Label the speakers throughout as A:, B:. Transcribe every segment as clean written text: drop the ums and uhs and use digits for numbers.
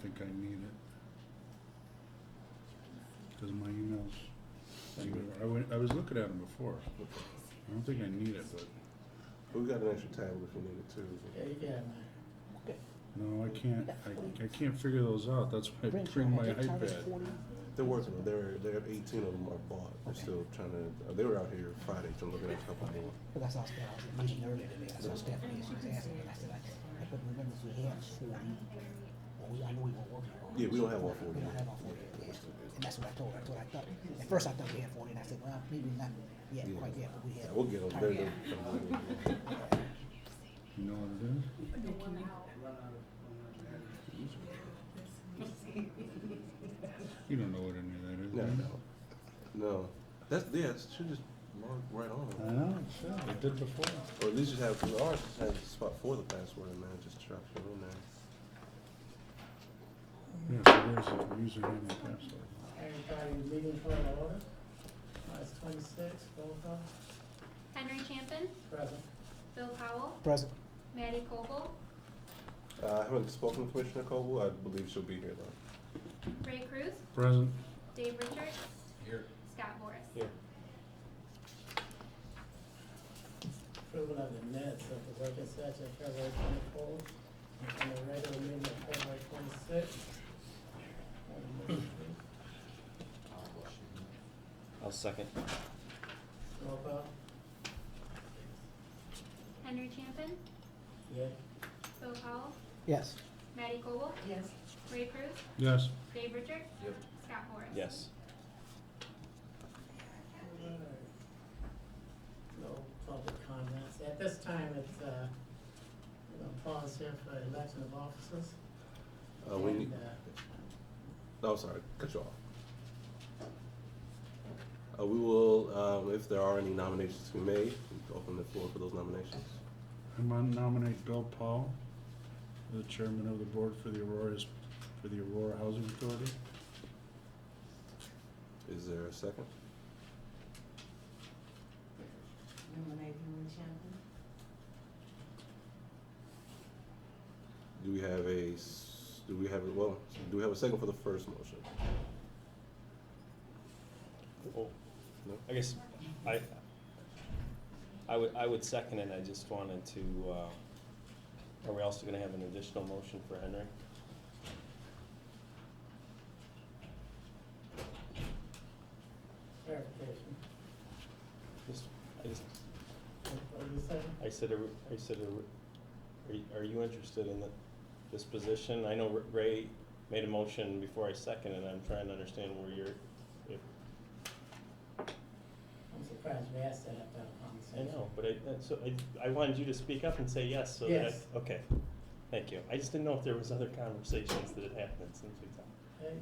A: think I need it. Cause my emails, I was looking at them before. I don't think I need it, but,
B: We got an extra tablet if you need it too.
C: Yeah, you can have mine.
A: no, I can't figure those out, that's why I bring my iPad.
B: They're working on it. They're 18 of them are bought. They're still trying to, they were out here Friday trying to look at a couple more.
D: Because I saw Steph, I was at a meeting earlier today, I saw Stephanie, and she was asking me, and I said, I couldn't remember if we had 40, or I knew we were working on it.
B: Yeah, we don't have all 40
D: We don't
B: yet.
D: have all 40 yet, and that's what I told her, I thought, at first I thought we had 40, and I said, well, maybe not yet,
B: Yeah.
D: quite yet, but we had.
B: Yeah, we'll get them.
D: Yeah.
A: You know what it is? You don't know what any of that is, do
B: No,
A: you?
B: no. That's, yeah, it should just mark right on
A: I
B: it.
A: know, sure, I did before.
B: Or at least just have, because ours has a spot for the password and then just drop it in there.
A: Yeah, so there's a username and password.
C: Everybody, meeting for the order. March 26th, roll call.
E: Henry Champion,
C: Present.
E: Bill Powell,
D: Present.
E: Maddie Koval,
B: I haven't spoken to Commissioner Coble. I believe she'll be here though.
E: Ray Cruz,
A: Present.
E: Dave Richards,
F: Here.
E: Scott Morris.
B: Here.
C: Approval of the minutes of the working session February 24th and the regular meeting of February 26th.
F: I'll second.
C: Roll call.
E: Henry Champion,
C: Yeah.
E: Bill Powell,
D: Yes.
E: Maddie Koval,
G: Yes.
E: Ray Cruz,
A: Yes.
E: Dave Richards,
F: Yep.
E: Scott Morris.
F: Yes.
C: Alright. No public comments. At this time, it's, we're gonna pause here for election of officers.
B: We need,
C: And,
B: oh, sorry, cut you off. We will, if there are any nominations to be made, open the floor for those nominations.
A: I'm gonna nominate Bill Paul, the chairman of the board for the Aurora Housing Authority.
B: Is there a second?
G: Nominate Henry Champion.
B: Do we have do we have a second for the first motion?
F: Oh,
B: No?
F: I guess I would second it. I just wanted to, are we also gonna have an additional motion for Henry?
C: Clarification.
F: I just,
C: What did you say?
F: are you interested in this position? I know Ray made a motion before I seconded, and I'm trying to understand where you're, if,
C: I'm surprised we asked that after our
F: I
C: conversation.
F: know, but I wanted you to speak up and say yes, so that,
C: Yes.
F: okay, thank you. I just didn't know if there was other conversations that had happened since we talked.
C: Okay.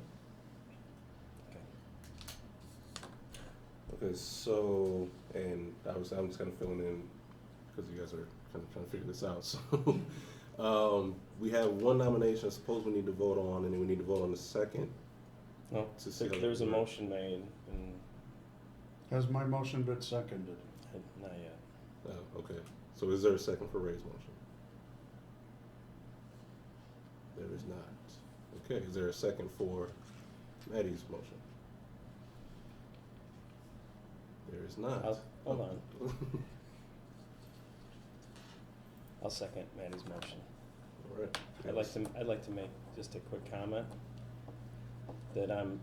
F: Okay.
B: Okay, so, and I'm just kind of filling in, because you guys are kind of trying to figure this out, so. We have one nomination, I suppose we need to vote on, and then we need to vote on the second.
F: No,
B: To see how
F: there was a
B: that-
F: motion made, and
A: Has my motion been seconded?
F: not yet.
B: Okay, so is there a second for Ray's motion? There is not. Okay, is there a second for Maddie's motion? There is not.
F: Hold on. I'll second Maddie's motion.
B: All right.
F: I'd like to make just a quick comment that I'm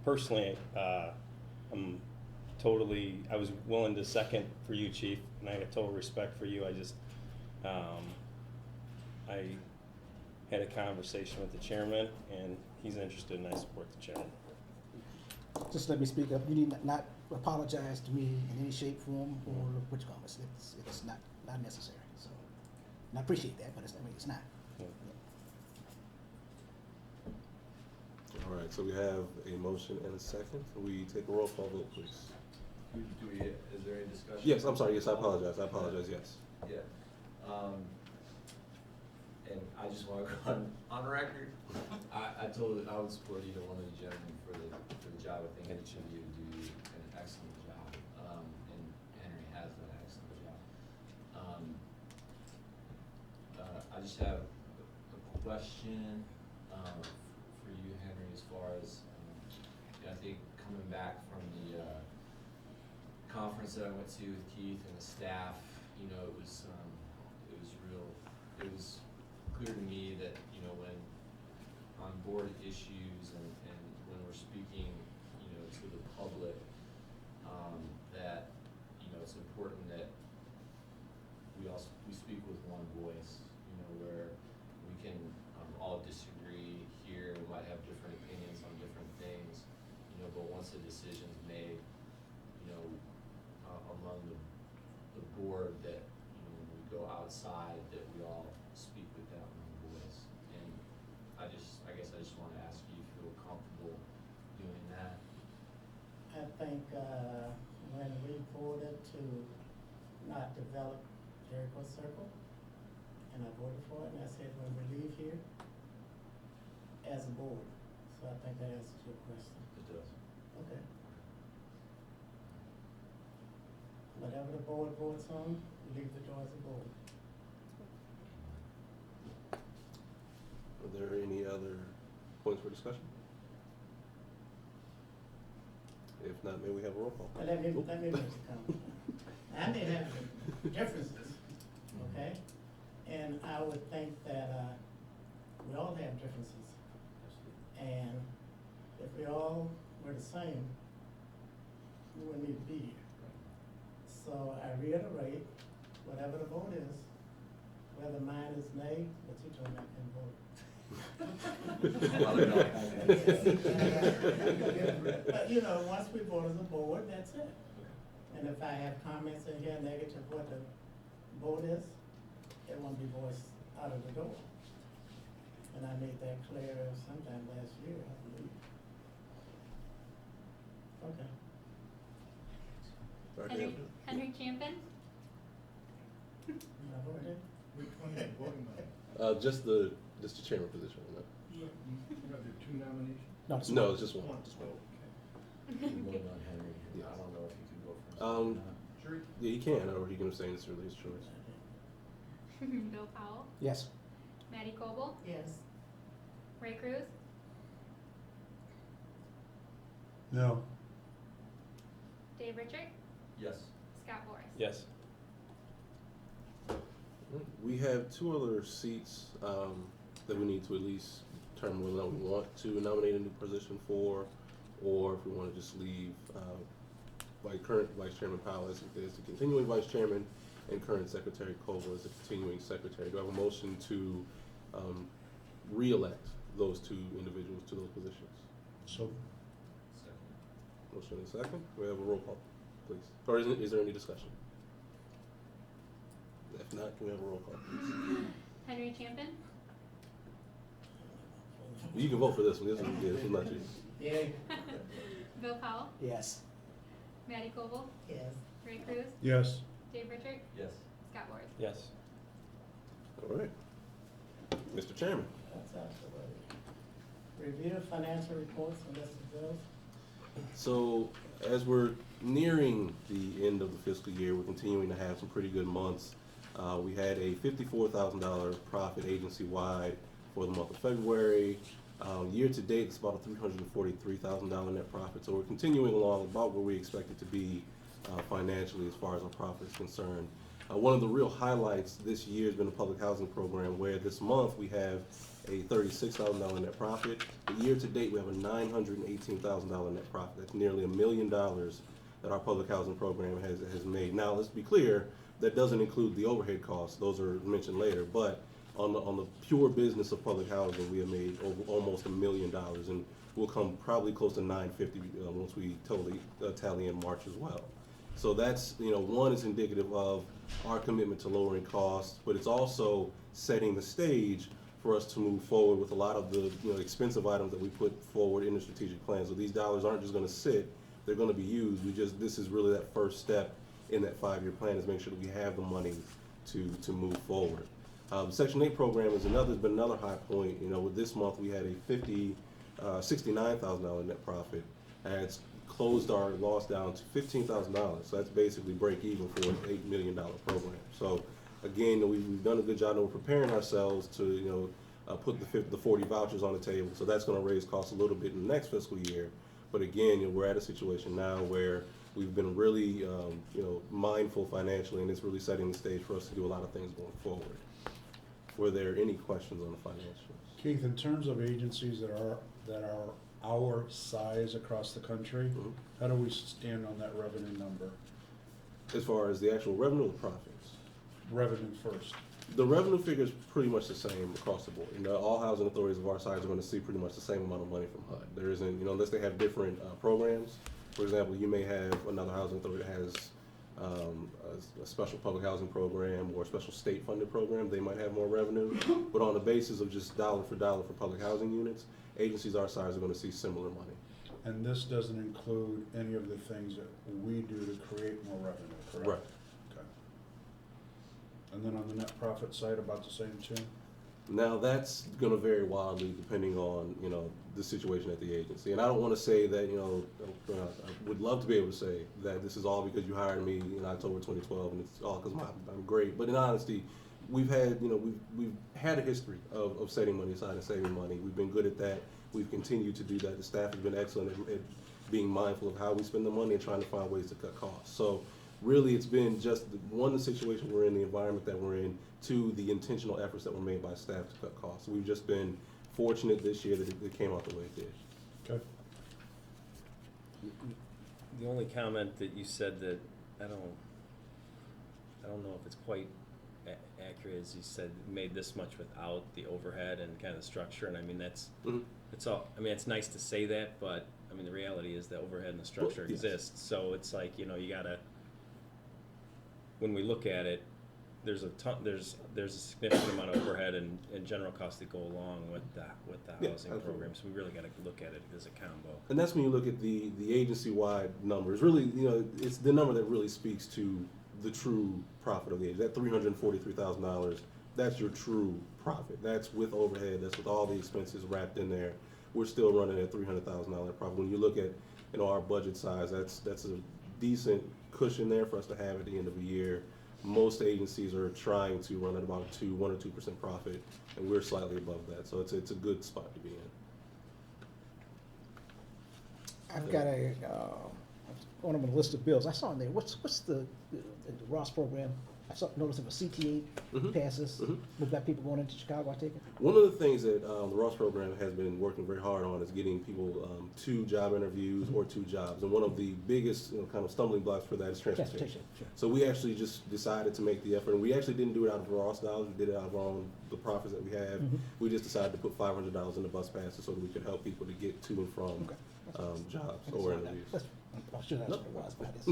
F: personally, I'm totally, I was willing to second for you, Chief, and I have total respect for you. I just, I had a conversation with the chairman, and he's interested, and I support the chairman.
D: Just let me speak up. You need not apologize to me in any shape, form, or which comments. It's not necessary. So, and I appreciate that, but it's not.
F: Yeah.
B: All right, so we have a motion and a second. We take a roll call vote, please.
H: Is there any discussion?
B: Yes, I'm sorry, yes, I apologize, yes.
H: Yeah. And I just want to go on record. I would support either one of the gentlemen for the job. I think each of you do an excellent job. And Henry has done an excellent job. I just have a question, for you, Henry, as far as, I think coming back from the, conference that I went to with Keith and the staff, you know, it was clear to me that, you know, when on board issues and when we're speaking, you know, to the public, that, you know, it's important that we speak with one voice, you know, where we can, all disagree here, we might have different opinions on different things, you know, but once a decision's made, you know, among the board, that, you know, when we go outside, that we all speak with that one voice. And I guess I just wanna ask you if you feel comfortable doing that.
C: I think, when we voted to not develop Jericho Circle, and I voted for it, and I said when we leave here, as a board, so I think that answers your question.
H: It does.
C: Okay. Whatever the board votes on, we leave the door as a board.
B: Are there any other points for discussion? If not, may we have a roll call?
C: But let me make a comment. I may have differences, okay? And I would think that, we all have differences. And if we all were the same, we wouldn't need to be here. So I reiterate, whatever the vote is, whether mine is nay, but you told me I can vote. But, you know, once we vote as a board, that's it. And if I have comments in here negative what the vote is, it won't be voiced out of the door. And I made that clear sometime last year, I believe. Okay.
B: Sorry,
E: Henry Champion,
C: I voted.
A: Which one are you voting on?
B: just the chairman position, no?
A: You know, there are two nominations?
D: No, it's
B: No,
D: one.
B: it's just one.
D: Just one.
H: You voted on Henry,
B: Yes.
H: I don't know if you can go first or not.
A: Sure.
B: Yeah, he can, or he can abstain, it's really his choice.
E: Bill Powell,
D: Yes.
E: Maddie Coble,
C: Yes.
E: Ray Cruz,
A: No.
E: Dave Richard,
H: Yes.
E: Scott Boris.
F: Yes.
B: We have two other seats that we need to at least determine whether or not we want to nominate a new position for, or if we want to just leave current Vice Chairman Powell as the continuing Vice Chairman and current Secretary Koval as the continuing Secretary. Do I have a motion to re-elect those two individuals to those positions?
A: So,
H: Second.
B: Motion and a second. We have a roll call, please. Or is there any discussion? If not, can we have a roll call, please?
E: Henry Champion,
B: You can vote for this one. This is not you.
C: Yeah.
E: Bill Powell,
D: Yes.
E: Maddie Coble,
C: Yes.
E: Ray Cruz,
A: yes.
E: Dave Richard,
H: Yes.
E: Scott Boris.
F: Yes.
B: All right. Mr. Chairman.
C: That's out the way. Review financial reports and listed bills.
B: So as we're nearing the end of the fiscal year, we're continuing to have some pretty good months. We had a $54,000 profit agency-wide for the month of February. Year to date, it's about a $343,000 net profit. So we're continuing along about where we expect it to be financially as far as our profit is concerned. One of the real highlights this year has been the public housing program, where this month we have a $36,000 net profit. But year to date, we have a $918,000 net profit. That's nearly $1 million that our public housing program has made. Now, let's be clear, that doesn't include the overhead costs. Those are mentioned later. But on the pure business of public housing, we have made over almost $1 million, and we'll come probably close to $950 once we totally tally in March as well. So that's, one is indicative of our commitment to lowering costs, but it's also setting the stage for us to move forward with a lot of the expensive items that we put forward in the strategic plan. So these dollars aren't just going to sit; they're going to be used. This is really that first step in that 5-year plan, is make sure that we have the money to move forward. The Section 8 program has been another high point. With this month we had a $69,000 net profit, and it's closed our loss down to $15,000. So that's basically break even for an $8 million program. So again, we've done a good job. We're preparing ourselves to put the 40 vouchers on the table. So that's going to raise costs a little bit in the next fiscal year. But again, we're at a situation now where we've been really, mindful financially, and it's really setting the stage for us to do a lot of things going forward. Were there any questions on the financials?
A: Keith, in terms of agencies that are our size across the country,
B: Mhm.
A: how do we stand on that revenue number?
B: As far as the actual revenue or profits?
A: Revenue first.
B: The revenue figure is pretty much the same across the board. All housing authorities of our size are going to see pretty much the same amount of money from HUD. There isn't, unless they have different programs. For example, you may have another housing authority that has a special public housing program or a special state funded program. They might have more revenue. But on the basis of just dollar for public housing units, agencies our size are going to see similar money.
A: And this doesn't include any of the things that we do to create more revenue, correct?
B: Right.
A: Okay. And then on the net profit side, about the same too?
B: Now that's going to vary wildly depending on the situation at the agency, and I don't want to say that I would love to be able to say that this is all because you hired me in October 2012 and it's all because I'm great. But in honesty, we've had we've had a history of setting money aside and saving money. We've been good at that. We've continued to do that. The staff has been excellent at being mindful of how we spend the money and trying to find ways to cut costs. So really, it's been just the situation we're in, the environment that we're in, to the intentional efforts that were made by staff to cut costs. We've just been fortunate this year that it came out the way it did.
A: Okay.
F: The only comment that you said that I don't know if it's quite accurate is you said made this much without the overhead and kind of the structure, and I mean that's it's all. I mean it's nice to say that, but I mean the reality is the overhead and the structure
B: Well, yes.
F: exists. So it's like you gotta. When we look at it, there's a significant amount of overhead and general costs that go along with the
B: Yeah,
F: housing
B: absolutely.
F: program. So we really got to look at it as a combo.
B: And that's when you look at the agency-wide numbers. Really, it's the number that really speaks to the true profit of the agency. That $343,000, that's your true profit. That's with overhead. That's with all the expenses wrapped in there. We're still running at $300,000 profit. When you look at our budget size, that's a decent cushion there for us to have at the end of the year. Most agencies are trying to run at about 1 or 2% profit, and we're slightly above that. So it's a good spot to be in.
D: I've got on a list of bills. I saw in there, what's the Ross program? I noticed it was CTA passes. We've got people going into Chicago, I take it?
B: One of the things that the Ross program has been working very hard on is getting people to job interviews or to jobs. And one of the biggest kind of stumbling blocks for that is transportation.
D: Sure.
B: So we actually just decided to make the effort, and we actually didn't do it out of Ross dollars. We did it out of the profits that we have. We just decided to put $500 in the bus passes so that we could help people to get to and from jobs or interviews.
D: I should ask what it was, but I just.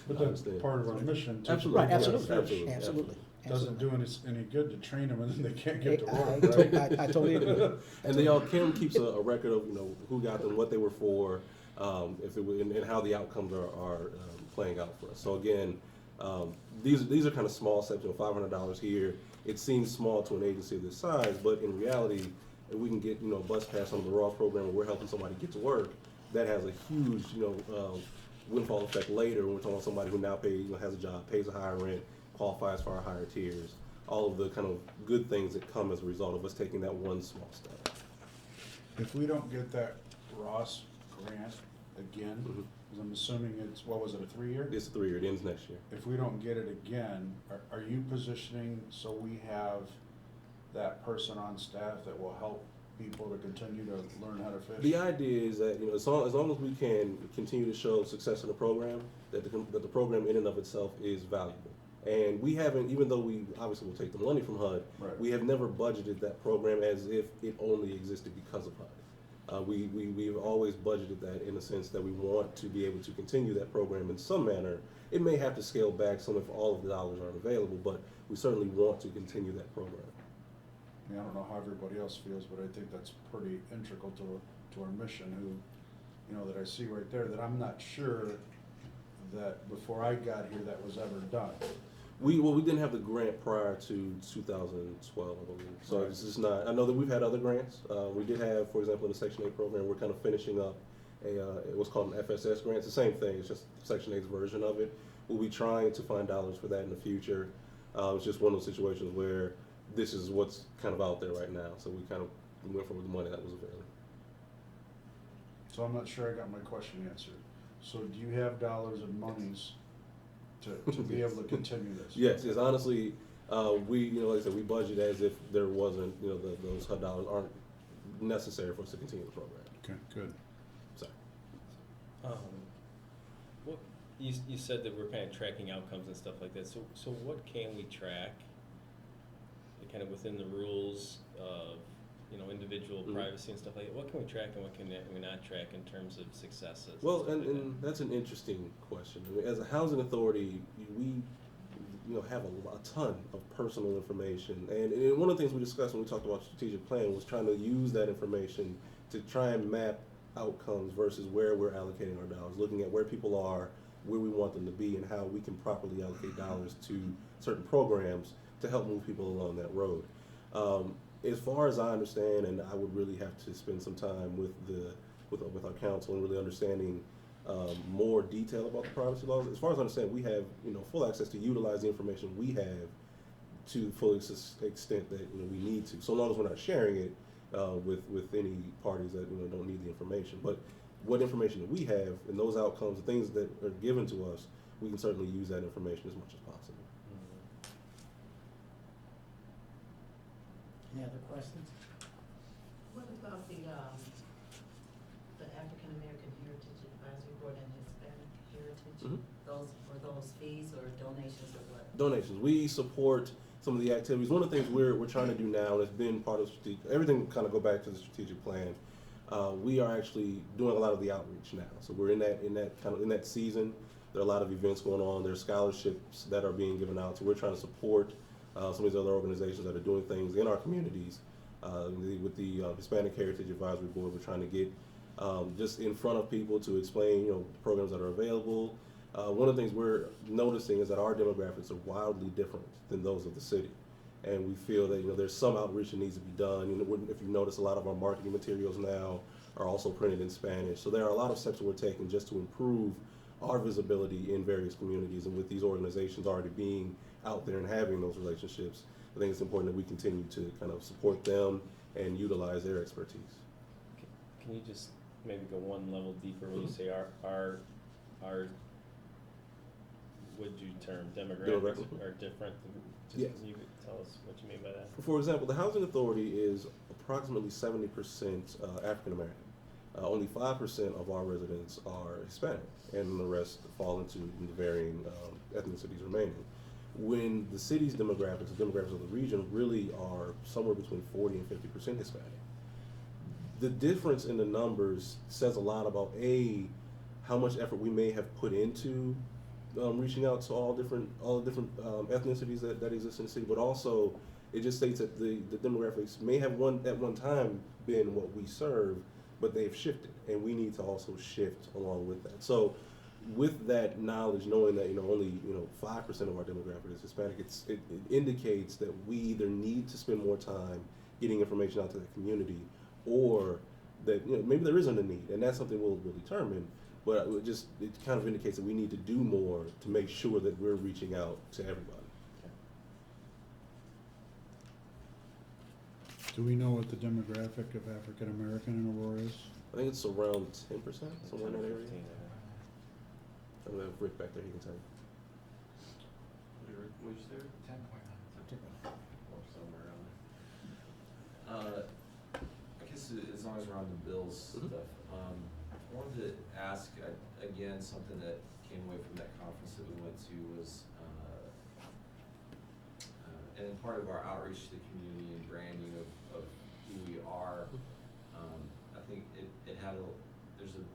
A: But
B: I
A: that's
B: understand.
A: part of our mission too.
B: Absolutely.
D: Right, absolutely,
B: Absolutely.
D: absolutely.
A: Doesn't do any good to train them and then they can't get to
D: I
A: work, right?
D: totally agree.
B: And Kim keeps a record of who got them, what they were for, if it was, and how the outcomes are playing out for us. So again, these are kind of small steps. $500 here. It seems small to an agency of this size, but in reality, if we can get bus pass on the Ross program where we're helping somebody get to work, that has a huge windfall effect later when we're talking about somebody who now has a job, pays a higher rent, qualifies for our higher tiers, all of the kind of good things that come as a result of us taking that one small step.
A: If we don't get that Ross grant again, because I'm assuming it's, what was it, a 3-year?
B: It's a 3-year, it ends next year.
A: If we don't get it again, are you positioning so we have that person on staff that will help people to continue to learn how to fish?
B: The idea is that as long as we can continue to show success in the program, that the program in and of itself is valuable. And we haven't, even though we obviously will take the money from HUD,
A: Right.
B: we have never budgeted that program as if it only existed because of HUD. We've always budgeted that in the sense that we want to be able to continue that program in some manner. It may have to scale back some if all of the dollars aren't available, but we certainly want to continue that program.
A: I mean, I don't know how everybody else feels, but I think that's pretty integral to our mission, that I see right there, that I'm not sure that before I got here that was ever done.
B: We didn't have the grant prior to 2012, I believe. So
A: Right.
B: It's just not. I know that we've had other grants. We did have, for example, in the Section 8 program, we're kind of finishing up what's called an FSS grant. It's the same thing. It's just Section 8's version of it. We'll be trying to find dollars for that in the future. It's just one of those situations where this is what's kind of out there right now. So we kind of went for the money that was available.
A: So I'm not sure I got my question answered. So do you have dollars and monies to be able to continue this?
B: Yes, it's honestly, we, you know, like I said, we budget as if there wasn't, you know, those HUD dollars aren't necessary for us to continue the program.
A: Okay, good.
B: So,
F: What, you said that we're kind of tracking outcomes and stuff like that, so what can we track? Kind of within the rules of, you know, individual
B: Mhm.
F: privacy and stuff like that, what can we track and what can we not track in terms of successes?
B: well,
F: stuff like
B: and that's an interesting question. I mean, as a housing authority, we, you know, have a ton of personal information, and one of the things we discussed when we talked about strategic plan was trying to use that information to try and map outcomes versus where we're allocating our dollars, looking at where people are, where we want them to be, and how we can properly allocate dollars to certain programs to help move people along that road. As far as I understand, and I would really have to spend some time with our council and really understanding more detail about the privacy laws. As far as I understand, we have, you know, full access to utilize the information we have to full extent that, you know, we need to, so long as we're not sharing it with any parties that, you know, don't need the information. But what information that we have and those outcomes, the things that are given to us, we can certainly use that information as much as possible.
C: Any other questions?
G: What about the African American Heritage Advisory Board and Hispanic Heritage?
B: Mhm.
G: Were those fees or donations or what?
B: Donations. We support some of the activities. One of the things we're trying to do now, and it's been part of everything kind of go back to the strategic plan. We are actually doing a lot of the outreach now. So we're in that season. There are a lot of events going on. There are scholarships that are being given out. So we're trying to support some of these other organizations that are doing things in our communities. With the Hispanic Heritage Advisory Board, we're trying to get just in front of people to explain, you know, the programs that are available. One of the things we're noticing is that our demographics are wildly different than those of the city. And we feel that, you know, there's some outreach that needs to be done. You know, if you notice, a lot of our marketing materials now are also printed in Spanish. So there are a lot of steps that we're taking just to improve our visibility in various communities. And with these organizations already being out there and having those relationships, I think it's important that we continue to kind of support them and utilize their expertise.
F: Can you just maybe go one level deeper when you say our would you term demographics are different? Just
B: Yes.
F: Can you tell us what you mean by that?
B: For example, the Housing Authority is approximately 70% African American. Only 5% of our residents are Hispanic, and the rest fall into the varying ethnicities remaining. When the city's demographics, the demographics of the region, really are somewhere between 40 and 50% Hispanic. The difference in the numbers says a lot about how much effort we may have put into reaching out to all the different ethnicities that exist in the city, but also it just states that the demographics may have at one time been what we serve, but they've shifted, and we need to also shift along with that. So with that knowledge, knowing that, you know, only, you know, 5% of our demographic is Hispanic, it indicates that we either need to spend more time getting information out to the community, or that, you know, maybe there isn't a need, and that's something we'll determine. But it kind of indicates that we need to do more to make sure that we're reaching out to everybody.
A: Do we know what the demographic of African American in Aurora is?
B: I think it's around 10%, somewhere in that area. I'm gonna have Rick back there, he can tell you.
H: What'd you say?
D: 10.9.
H: Or somewhere around there. I guess as long as we're on the bills
B: Mhm.
H: stuff, I wanted to ask, again, something that came away from that conference that we went to was, and part of our outreach to the community and branding of who we are, I think there's a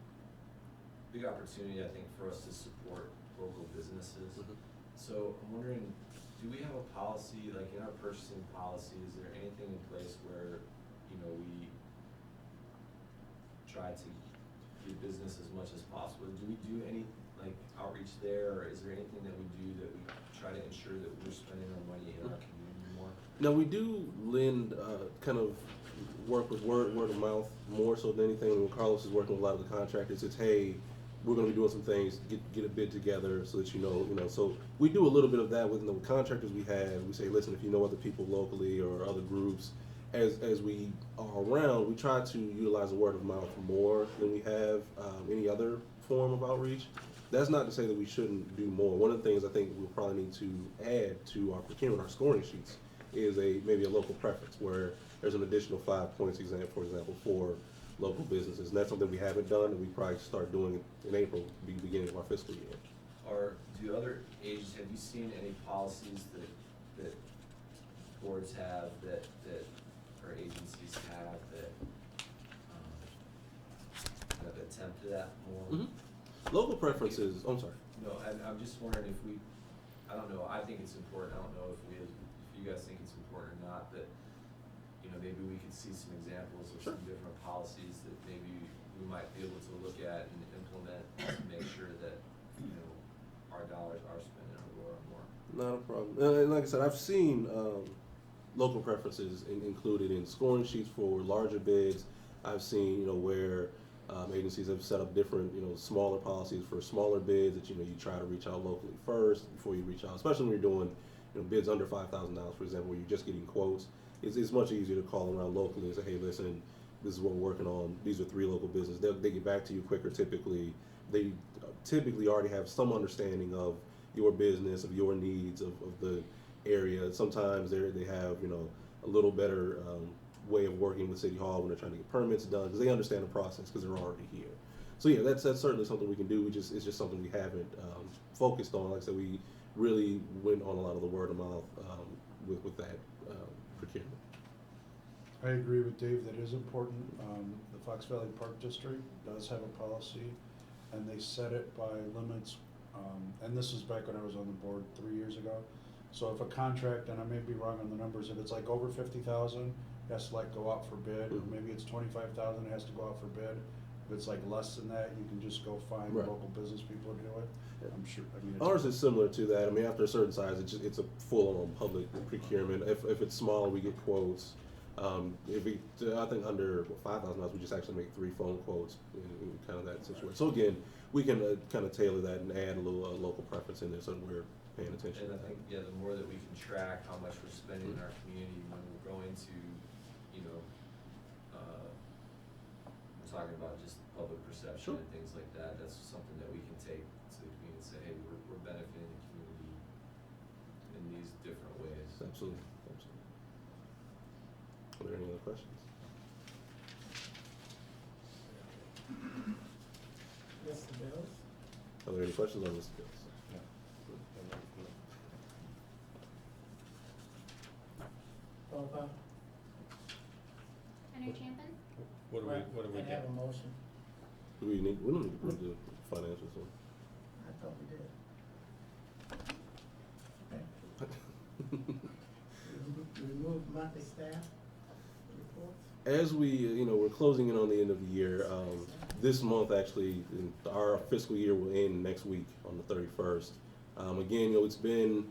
H: big opportunity, I think, for us to support local businesses.
B: Mhm.
H: So I'm wondering, do we have a policy, like in our purchasing policy, is there anything in place where, you know, we try to give business as much as possible? Do we do any, like, outreach there, or is there anything that we do that we try to ensure that we're spending our money in our community more?
B: Now, we do lend, kind of work with word of mouth more so than anything. When Carlos is working with a lot of the contractors, it's, hey, we're going to be doing some things, get a bid together so that you know. So we do a little bit of that with the contractors we have. We say, listen, if you know other people locally or other groups, as we are around, we try to utilize the word of mouth more than we have any other form of outreach. That's not to say that we shouldn't do more. One of the things I think we'll probably need to add to our procurement, our scoring sheets, is maybe a local preference where there's an additional 5 points, for example, for local businesses. And that's something we haven't done, and we probably start doing it in April, beginning of our fiscal year.
H: Or do other agencies, have you seen any policies that boards have that or agencies have that kind of attempt to that more?
B: Mm-hmm. Local preferences, I'm sorry.
H: No, I'm just wondering if we, I don't know, I think it's important, I don't know if you guys think it's important or not, but, maybe we could see some examples of
B: Sure.
H: some different policies that maybe we might be able to look at and implement to make sure that, our dollars are spent in Aurora more.
B: Not a problem. And like I said, I've seen local preferences included in scoring sheets for larger bids. I've seen, where agencies have set up different, smaller policies for smaller bids that, you try to reach out locally first before you reach out, especially when you're doing, bids under $5,000, for example, where you're just getting quotes. It's much easier to call around locally and say, hey, listen, this is what we're working on. These are 3 local businesses. They get back to you quicker typically. They typically already have some understanding of your business, of your needs, of the area. Sometimes they have, a little better way of working with City Hall when they're trying to get permits done because they understand the process because they're already here. So yeah, that's certainly something we can do. It's just something we haven't focused on. Like I said, we really went on a lot of the word of mouth with that procurement.
A: I agree with Dave, that is important. The Fox Valley Park District does have a policy, and they set it by limits, and this is back when I was on the board 3 years ago. So if a contract, and I may be wrong on the numbers, if it's like over 50,000, it has to go out for bid, or maybe it's 25,000, it has to go out for bid. If it's less than that, you can just go find
B: Right.
A: local business people to do it. I'm sure,
B: Ours is similar to that. I mean, after a certain size, it's a full-on public procurement. If it's smaller, we get quotes. I think under $5,000, we just actually make 3 phone quotes in kind of that situation. So again, we can kind of tailor that and add a little local preference in there so that we're paying attention
H: And
B: to
H: I
B: that.
H: think, the more that we can track how much we're spending in our community when we're going to, we're talking about just public perception
B: Sure.
H: and things like that, that's something that we can take to the community and say, hey, we're benefiting the community in these different ways.
B: Absolutely. Are there any other questions?
C: Mr. Bills?
B: Are there any questions on this bill?
C: Roll call.
E: Henry Champion,
F: What do we
C: And have
F: get?
C: a motion.
B: We don't need to approve the financials. So.
C: I thought we did. Okay. Remove monthly staff reports.
B: As we're closing in on the end of the year. This month, actually, our fiscal year will end next week on the 31st. Again, it's been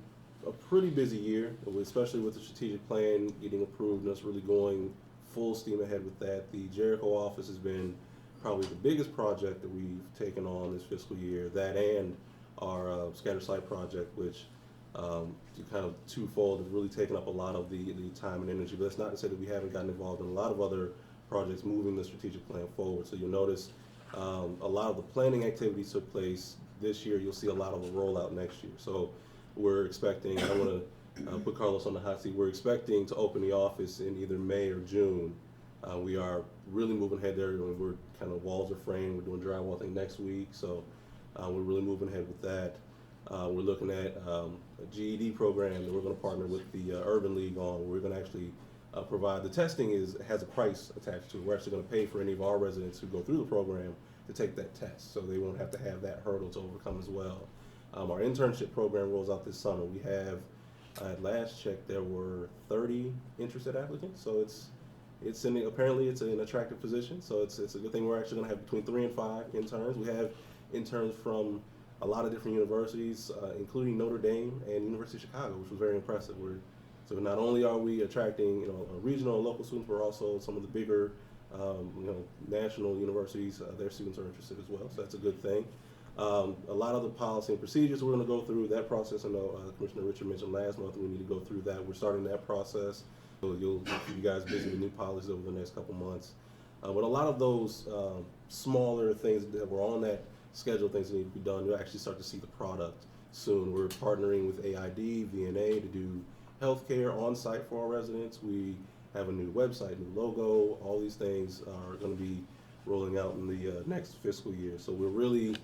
B: a pretty busy year, especially with the strategic plan getting approved and us really going full steam ahead with that. The Jericho office has been probably the biggest project that we've taken on this fiscal year. That and our scatter site project, which kind of twofold, has really taken up a lot of the time and energy. But that's not to say that we haven't gotten involved in a lot of other projects moving the strategic plan forward. So you'll notice a lot of the planning activities took place this year. You'll see a lot of the rollout next year. So we're expecting, I don't want to put Carlos on the hot seat, we're expecting to open the office in either May or June. We are really moving ahead there. We're kind of walls are framed. We're doing drywall thing next week. So we're really moving ahead with that. We're looking at a GED program that we're going to partner with the Urban League on. We're going to actually provide, the testing has a price attached to it. We're actually going to pay for any of our residents who go through the program to take that test, so they won't have to have that hurdle to overcome as well. Our internship program rolls out this summer. We have, at last check, there were 30 interested applicants, so apparently it's an attractive position, so it's a good thing. We're actually going to have between 3 and 5 interns. We have interns from a lot of different universities, including Notre Dame and University of Chicago, which was very impressive. So not only are we attracting regional and local students, but also some of the bigger National universities, their students are interested as well, so that's a good thing. A lot of the policy and procedures we're going to go through that process. I know Commissioner Richard mentioned last month we need to go through that. We're starting that process. So you'll keep you guys busy with new policies over the next couple months. But a lot of those smaller things that were on that schedule, things that need to be done, you'll actually start to see the product soon. We're partnering with AID, VNA to do healthcare on site for our residents. We have a new website, new logo. All these things are going to be rolling out in the next fiscal year. So we're really,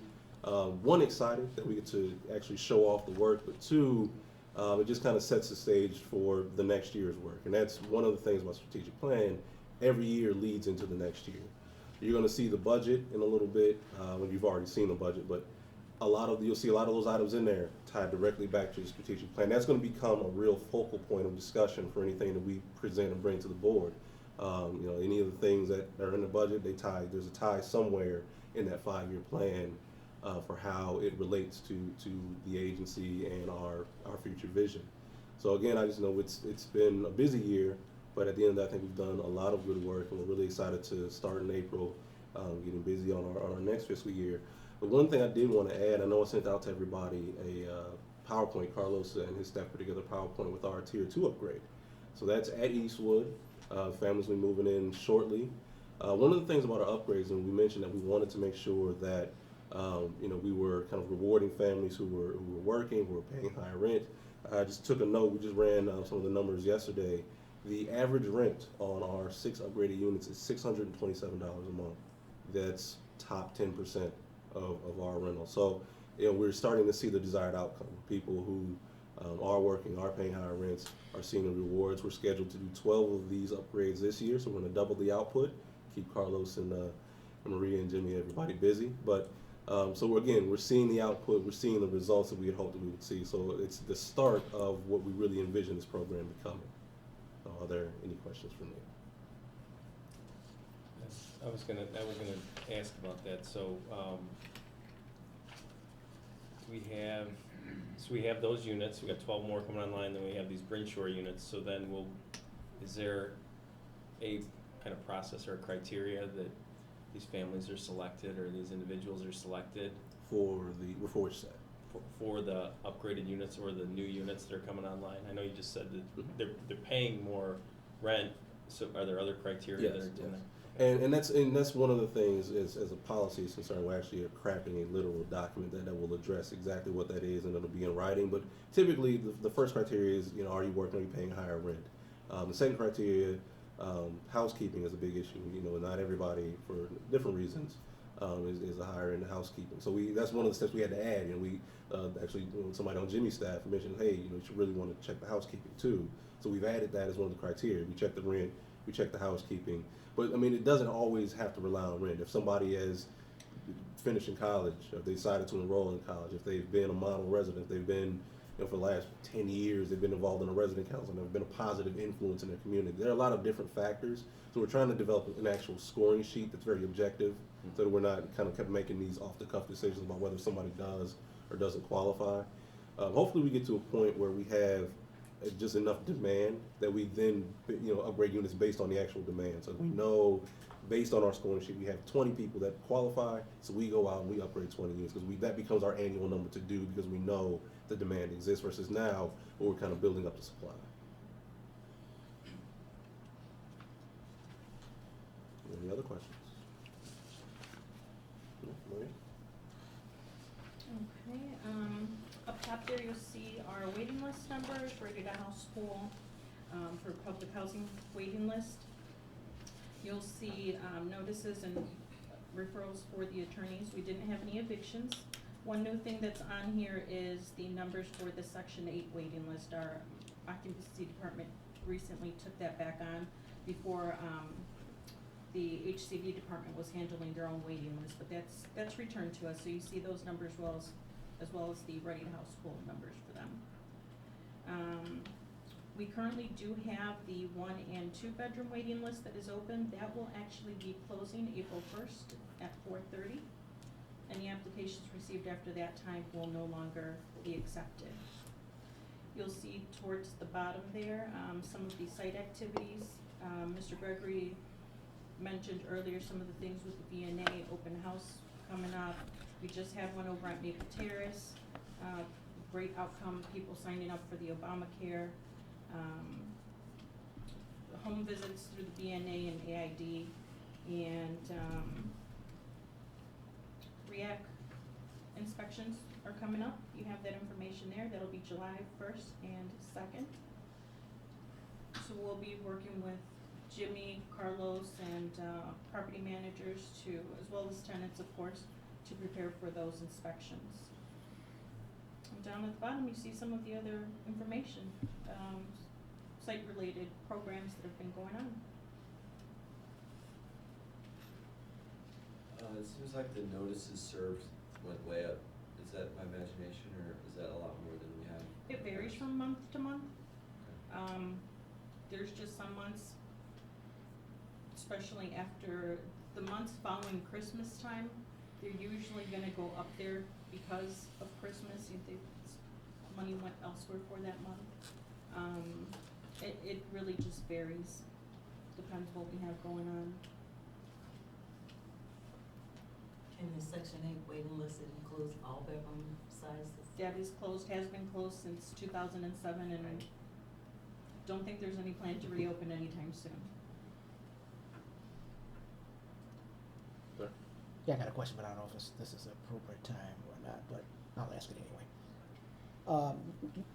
B: one, excited that we get to actually show off the work, but two, it just kind of sets the stage for the next year's work. And that's one of the things about strategic plan. Every year leads into the next year. You're going to see the budget in a little bit when you've already seen the budget, but you'll see a lot of those items in there tied directly back to the strategic plan. That's going to become a real focal point of discussion for anything that we present and bring to the board. Any of the things that are in the budget, there's a tie somewhere in that 5-year plan for how it relates to the agency and our future vision. So again, I just know it's been a busy year, but at the end of that, I think we've done a lot of good work, and we're really excited to start in April, getting busy on our next fiscal year. But one thing I did want to add, I know I sent out to everybody a PowerPoint. Carlos and his staff put together a PowerPoint with our Tier 2 upgrade. So that's at Eastwood. Families will be moving in shortly. One of the things about our upgrades, and we mentioned that we wanted to make sure that we were kind of rewarding families who were working, who were paying higher rent. I just took a note. We just ran some of the numbers yesterday. The average rent on our 6 upgraded units is $627 a month. That's top 10% of our rental. So we're starting to see the desired outcome. People who are working, are paying higher rents, are seeing the rewards. We're scheduled to do 12 of these upgrades this year, so we're going to double the output, keep Carlos and Maria and Jimmy, everybody busy. But so we're seeing the output, we're seeing the results that we had hoped that we would see. So it's the start of what we really envision this program becoming. Are there any questions from you?
F: I was gonna ask about that. So we have those units. We got 12 more coming online. Then we have these Brinshore units. So then is there a kind of process or a criteria that these families are selected or these individuals are selected
B: For which set?
F: for the upgraded units or the new units that are coming online? I know you just said that they're paying more rent. So are there other criteria that are in there?
B: And that's one of the things as a policy is concerned. We're actually crafting a literal document that will address exactly what that is, and it'll be in writing. But typically, the first criteria is are you working? Are you paying higher rent? The second criteria, housekeeping is a big issue. Not everybody, for different reasons, is a higher end housekeeping. So that's one of the steps we had to add. We actually, somebody on Jimmy's staff mentioned, hey, you should really want to check the housekeeping too. So we've added that as one of the criteria. We check the rent, we check the housekeeping. But it doesn't always have to rely on rent. If somebody is finishing college, or if they decided to enroll in college, if they've been a model resident, if they've been, for the last 10 years, they've been involved in a resident council, and they've been a positive influence in their community. There are a lot of different factors. So we're trying to develop an actual scoring sheet that's very objective, so that we're not kind of kept making these off-the-cuff decisions about whether somebody does or doesn't qualify. Hopefully we get to a point where we have just enough demand that we then upgrade units based on the actual demand. So we know based on our scoring sheet we have 20 people that qualify, so we go out and we upgrade 20 units because that becomes our annual number to do because we know the demand exists versus now where we're kind of building up the supply. Any other questions? No, Maria?
I: Okay, up top there you'll see our waiting list numbers, ready to house pool, for public housing waiting list. You'll see, notices and referrals for the attorneys. We didn't have any evictions. One new thing that's on here is the numbers for the Section 8 waiting list. Our occupancy department recently took that back on. Before, the HCV department was handling their own waiting list, but that's returned to us. So you see those numbers as well as the ready to house pool numbers for them. We currently do have the 1 and 2 bedroom waiting list that is open. That will actually be closing April 1st at 4:30. Any applications received after that time will no longer be accepted. You'll see towards the bottom there, some of the site activities. Mr. Gregory mentioned earlier some of the things with the VNA, open house coming up. We just had one over at Maple Terrace. Great outcome, people signing up for the Obamacare. Home visits through the VNA and AID, and REAC inspections are coming up. You have that information there. That'll be July 1st and 2nd. So we'll be working with Jimmy, Carlos, and property managers to, as well as tenants, of course, to prepare for those inspections. And down at the bottom, you see some of the other information, site-related programs that have been going on.
H: It seems like the notices served went way up. Is that my imagination, or is that a lot more than we have?
I: It varies from month to month.
H: Okay.
I: There's just some months, especially after the months following Christmas time, they're usually gonna go up there because of Christmas. Money went elsewhere for that month. It really just varies, depends what we have going on.
G: And the Section 8 waiting list, it includes all bedroom sizes?
I: That is closed, has been closed since 2007, and I don't think there's any plan to reopen anytime soon.
B: Sir?
D: Yeah, I got a question, but I don't know if this is an appropriate time or not, but I'll ask it anyway.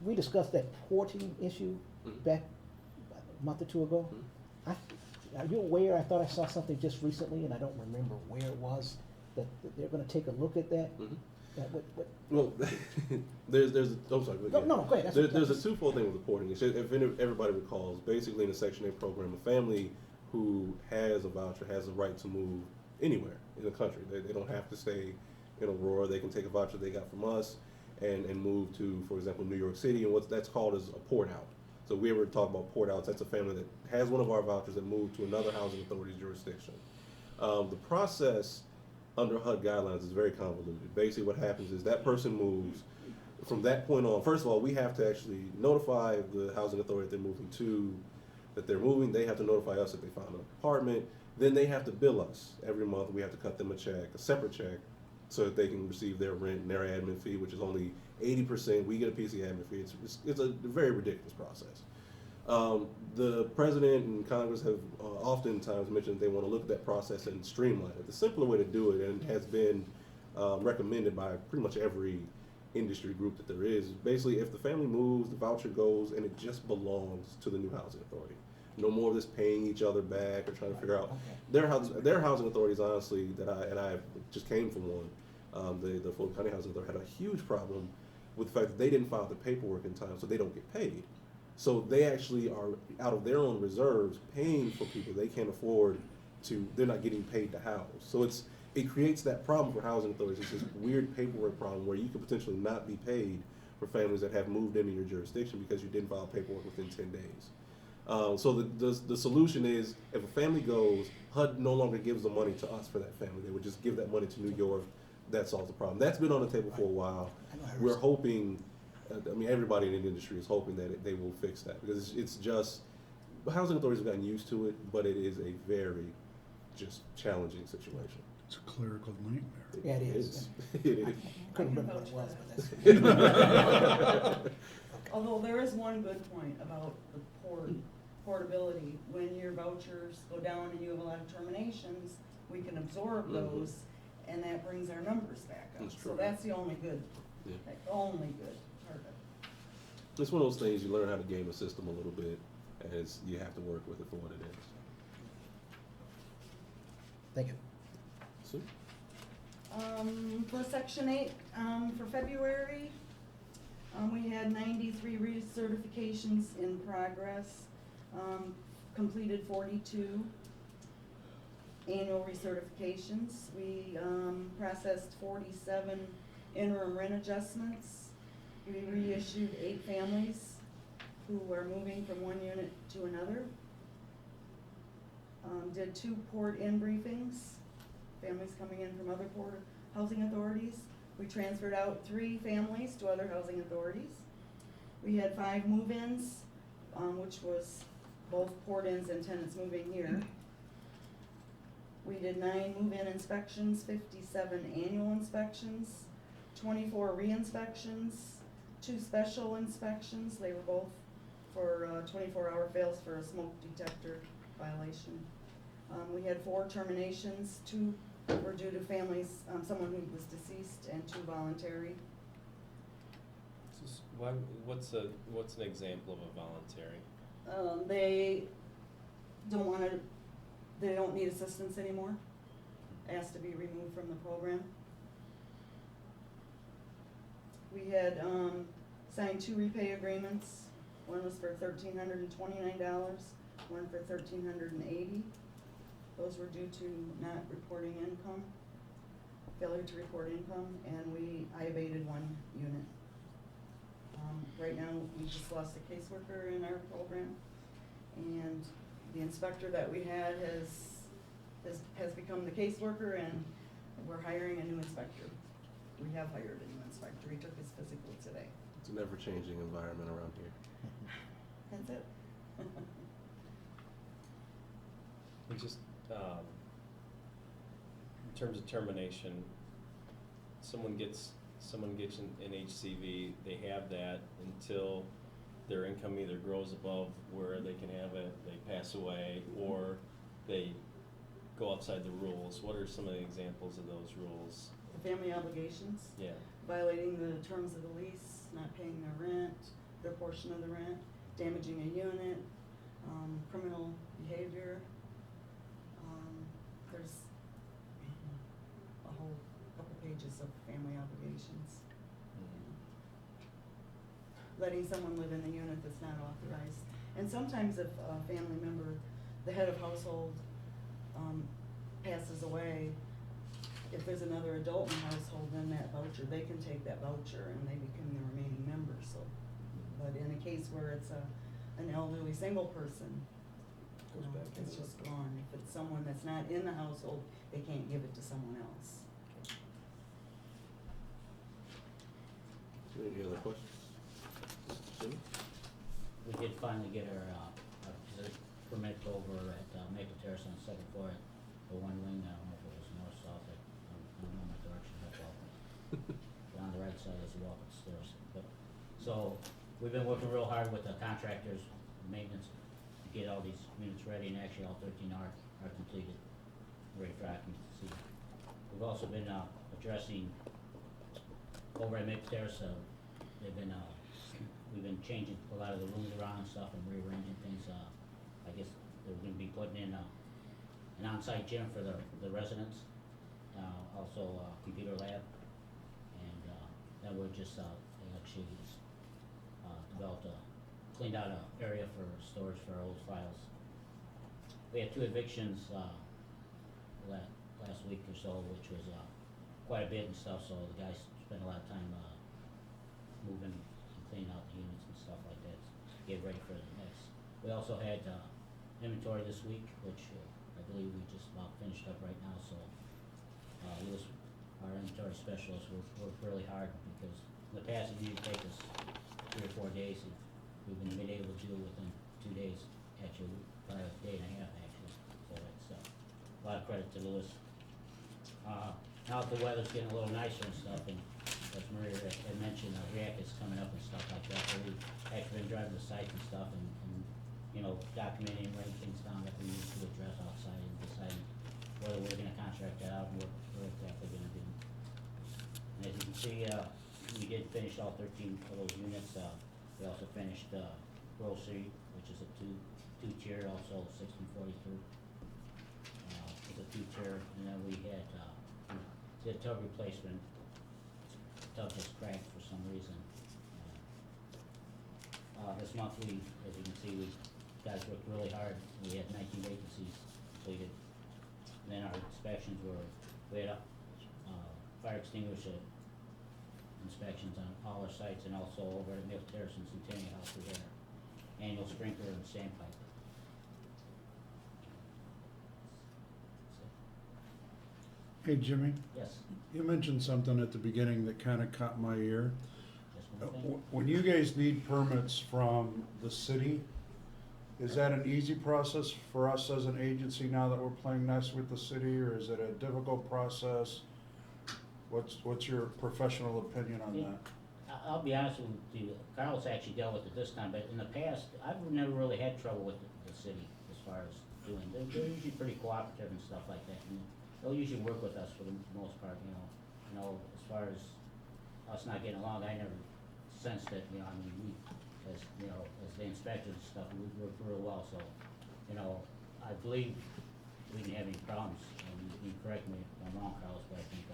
D: We discussed that porting issue back a month or two ago. Are you aware, I thought I saw something just recently, and I don't remember where it was, that they're gonna take a look at that? What?
B: Well, there's I'm sorry.
D: No, go ahead.
B: There's a twofold thing with reporting. If everybody recalls, basically in the Section 8 program, a family who has a voucher has the right to move anywhere in the country. They don't have to stay in Aurora. They can take a voucher they got from us and move to, for example, New York City, and what that's called is a port out. So we ever talk about port outs, that's a family that has one of our vouchers that moved to another housing authority's jurisdiction. The process under HUD guidelines is very convoluted. Basically what happens is that person moves. From that point on, first of all, we have to actually notify the housing authority that they're moving to, that they're moving. They have to notify us if they found an apartment. Then they have to bill us every month. We have to cut them a check, a separate check, so that they can receive their rent and their admin fee, which is only 80%. We get a piece of the admin fee. It's a very ridiculous process. The president and Congress have oftentimes mentioned they want to look at that process and streamline it. The simpler way to do it, and has been recommended by pretty much every industry group that there is basically if the family moves, the voucher goes, and it just belongs to the new housing authority. No more of this paying each other back or trying to figure out. Their housing authorities, honestly, I just came from one. The Fulton County Housing Authority had a huge problem with the fact that they didn't file the paperwork in time, so they don't get paid. So they actually are out of their own reserves paying for people they can't afford to. They're not getting paid to house. So it creates that problem for housing authorities. It's this weird paperwork problem where you could potentially not be paid for families that have moved into your jurisdiction because you didn't file paperwork within 10 days. So the solution is if a family goes, HUD no longer gives the money to us for that family. They would just give that money to New York. That solves the problem. That's been on the table for a while. We're hoping, everybody in the industry is hoping that they will fix that because it's just, housing authorities have gotten used to it, but it is a very just challenging situation.
A: It's a clerical nightmare.
D: Yeah, it is.
B: It is.
D: I couldn't remember what it was, but that's.
J: Although there is one good point about the portability. When your vouchers go down and you have a lot of terminations, we can absorb those, and that brings our numbers back up.
B: That's true.
J: So that's the only good,
B: Yeah.
J: only good part of it.
B: It's one of those things you learn how to game the system a little bit, as you have to work with it for what it is.
D: Thank you.
B: Sue?
J: For Section 8, for February, we had 93 recertifications in progress, completed 42 annual recertifications. We processed 47 interim rent adjustments. We reissued 8 families who were moving from one unit to another. Did 2 port-in briefings, families coming in from other port housing authorities. We transferred out 3 families to other housing authorities. We had 5 move-ins, which was both port-ins and tenants moving here. We did 9 move-in inspections, 57 annual inspections, 24 re-inspections, 2 special inspections. They were both for 24-hour fails for a smoke detector violation. We had 4 terminations, 2 were due to families, someone who was deceased, and 2 voluntary.
F: What's an example of a voluntary?
J: They don't wanna, they don't need assistance anymore, asked to be removed from the program. We had, signed 2 repay agreements. One was for $1,329, one for $1,380. Those were due to not reporting income, failure to report income, and I abated 1 unit. Right now, we just lost a caseworker in our program, and the inspector that we had has become the caseworker, and we're hiring a new inspector. We have hired a new inspector. He took his physical today.
B: It's an ever-changing environment around here.
J: That's it.
F: We just, in terms of termination, someone gets an HCV, they have that until their income either grows above where they can have it, they pass away, or they go outside the rules. What are some of the examples of those rules?
J: The family obligations,
F: Yeah.
J: violating the terms of the lease, not paying their rent, their portion of the rent, damaging a unit, criminal behavior. There's a whole couple pages of family obligations. Letting someone live in the unit that's not authorized. And sometimes if a family member, the head of household, passes away, if there's another adult in the household, then that voucher, they can take that voucher and they become the remaining member, so. But in a case where it's an elderly single person,
B: Goes back
J: it's
B: into
J: just gone. If it's someone that's not in the household, they can't give it to someone else.
B: Any other questions? Jimmy?
K: We did finally get our permit over at Maple Terrace on the 2nd floor at the one wing. I don't know if it was north, south, I don't know my direction that well. But on the right side as you walk upstairs. But, so, we've been working real hard with the contractors, maintenance, to get all these units ready, and actually all 13 are completed, ready for occupancy. We've also been addressing over at Maple Terrace, we've been changing a lot of the rooms around and stuff and rearranging things. I guess they're gonna be putting in an on-site gym for the residents, also a computer lab, and then we're just actually developed cleaned out an area for storage for old files. We had 2 evictions last week or so, which was quite a bit and stuff, so the guys spent a lot of time moving and cleaning out the units and stuff like that to get ready for the next. We also had inventory this week, which I believe we just about finished up right now, so Lewis, our inventory specialist, worked really hard because in the past it usually take us 3 or 4 days, and we've been able to do it within 2 days, actually, probably a day and a half actually, so it's a lot of credit to Lewis. Now that the weather's getting a little nicer and stuff, and as Maria had mentioned, REAC is coming up and stuff like that, so we've actually been driving the site and stuff and documenting and writing things down that we need to address outside and deciding whether we're gonna contract that out and what we're exactly gonna do. And as you can see, we did finish all 13 of those units. We also finished grocery, which is a two-tier, also 1642. It's a 2-tier, and then we had did tub replacement. Tub was cracked for some reason. This month as you can see, guys worked really hard. We had 19 vacancies completed. And then our inspections we had fire extinguisher inspections on all our sites, and also over at Maple Terrace and Centennial House we had our annual sprinkler and sandpiper.
A: Hey, Jimmy,
K: Yes,
A: you mentioned something at the beginning that kind of caught my ear.
K: just one thing.
A: When you guys need permits from the city, Is that an easy process for us as an agency now that we're playing nice with the city, or is it a difficult process? What's your professional opinion on
K: Yeah.
A: that?
K: I'll be honest with you, Carlos actually dealt with it this time, but in the past, I've never really had trouble with the city as far as doing, they're usually pretty cooperative and stuff like that, and they'll usually work with us for the most part, you know. As far as us not getting along, I never sensed that, I mean, we, as the inspectors and stuff, we work real well, so, I believe we didn't have any problems, and you can correct me if I'm wrong, Carlos, but I think,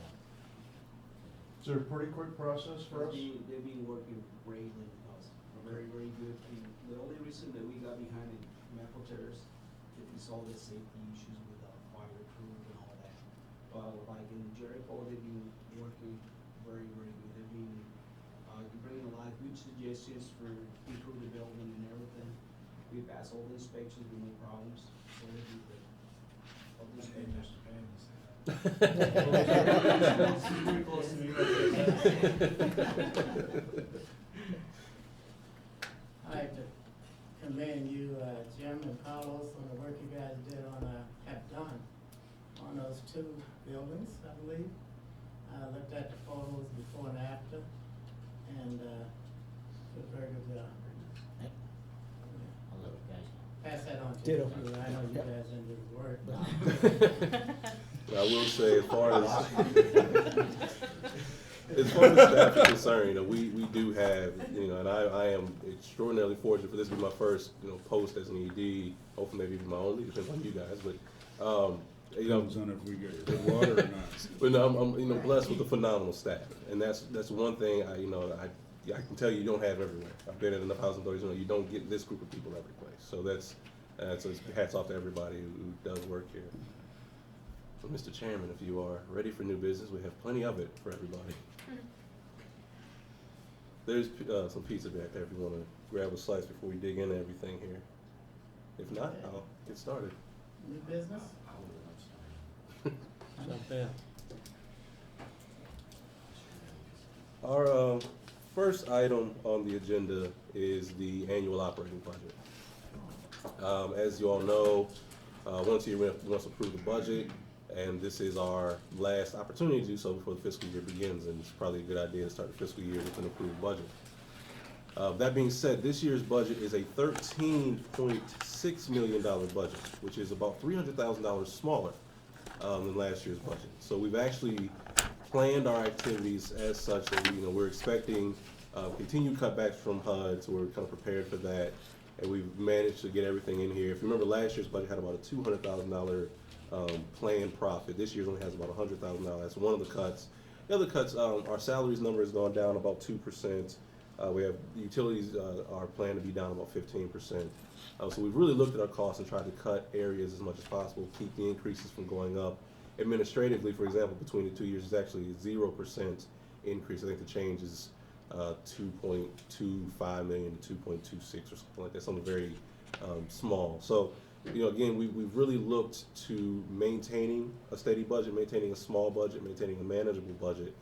A: Is it a pretty quick process for us?
L: They've been working greatly with us, very, very good. And the only reason that we got behind in Maple Terrace is all the safety issues with fire crew and all that. Like in Jericho, they've been working very, very good. They've been bringing a lot of good suggestions for improve the building and everything. We passed all the inspections with no problems, so they've been good. All the inspectors.
A: Pretty close to me.
C: I'd like to commend you, Jim and Carlos, on the work you guys did have done on those two buildings, I believe. I looked at the photos before and after, and, did a very good job.
K: Yep. I'll let you guys know.
C: Pass that on to
D: Ditto.
C: you, I know you
D: Yep.
C: guys didn't do the work, but.
B: I will say, as far as staff is concerned, we do have, and I am extraordinarily fortunate for this to be my first, post as an ED, hopefully maybe my only, depends on you guys, but,
A: Depends on if we get good water or not.
B: but no, I'm blessed with a phenomenal staff, and that's one thing I can tell you don't have everywhere. I've been in enough housing authorities, you don't get this group of people every place, so that's hats off to everybody who does work here. So, Mr. Chairman, if you are ready for new business, we have plenty of it for everybody. There's some pizza back there if you want to grab a slice before we dig into everything here. If not, I'll get started.
C: New business?
F: Jump in.
B: Our first item on the agenda is the annual operating budget. As you all know, once a year we must approve the budget, and this is our last opportunity to do so before the fiscal year begins, and it's probably a good idea to start the fiscal year with an approved budget. That being said, this year's budget is a $13.6 million budget, which is about $300,000 smaller than last year's budget. So we've actually planned our activities as such that we're expecting continued cutbacks from HUD, so we're kind of prepared for that, and we've managed to get everything in here. If you remember, last year's budget had about a $200,000 planned profit. This year's only has about $100,000. That's one of the cuts. The other cuts, our salaries number has gone down about 2%. We have utilities are planned to be down about 15%. So we've really looked at our costs and tried to cut areas as much as possible, keep the increases from going up. Administratively, for example, between the 2 years, it's actually a 0% increase. I think the change is 2.25 million to 2.26 or something like that, something very small. So, again, we've really looked to maintaining a steady budget, maintaining a small budget, maintaining a manageable budget,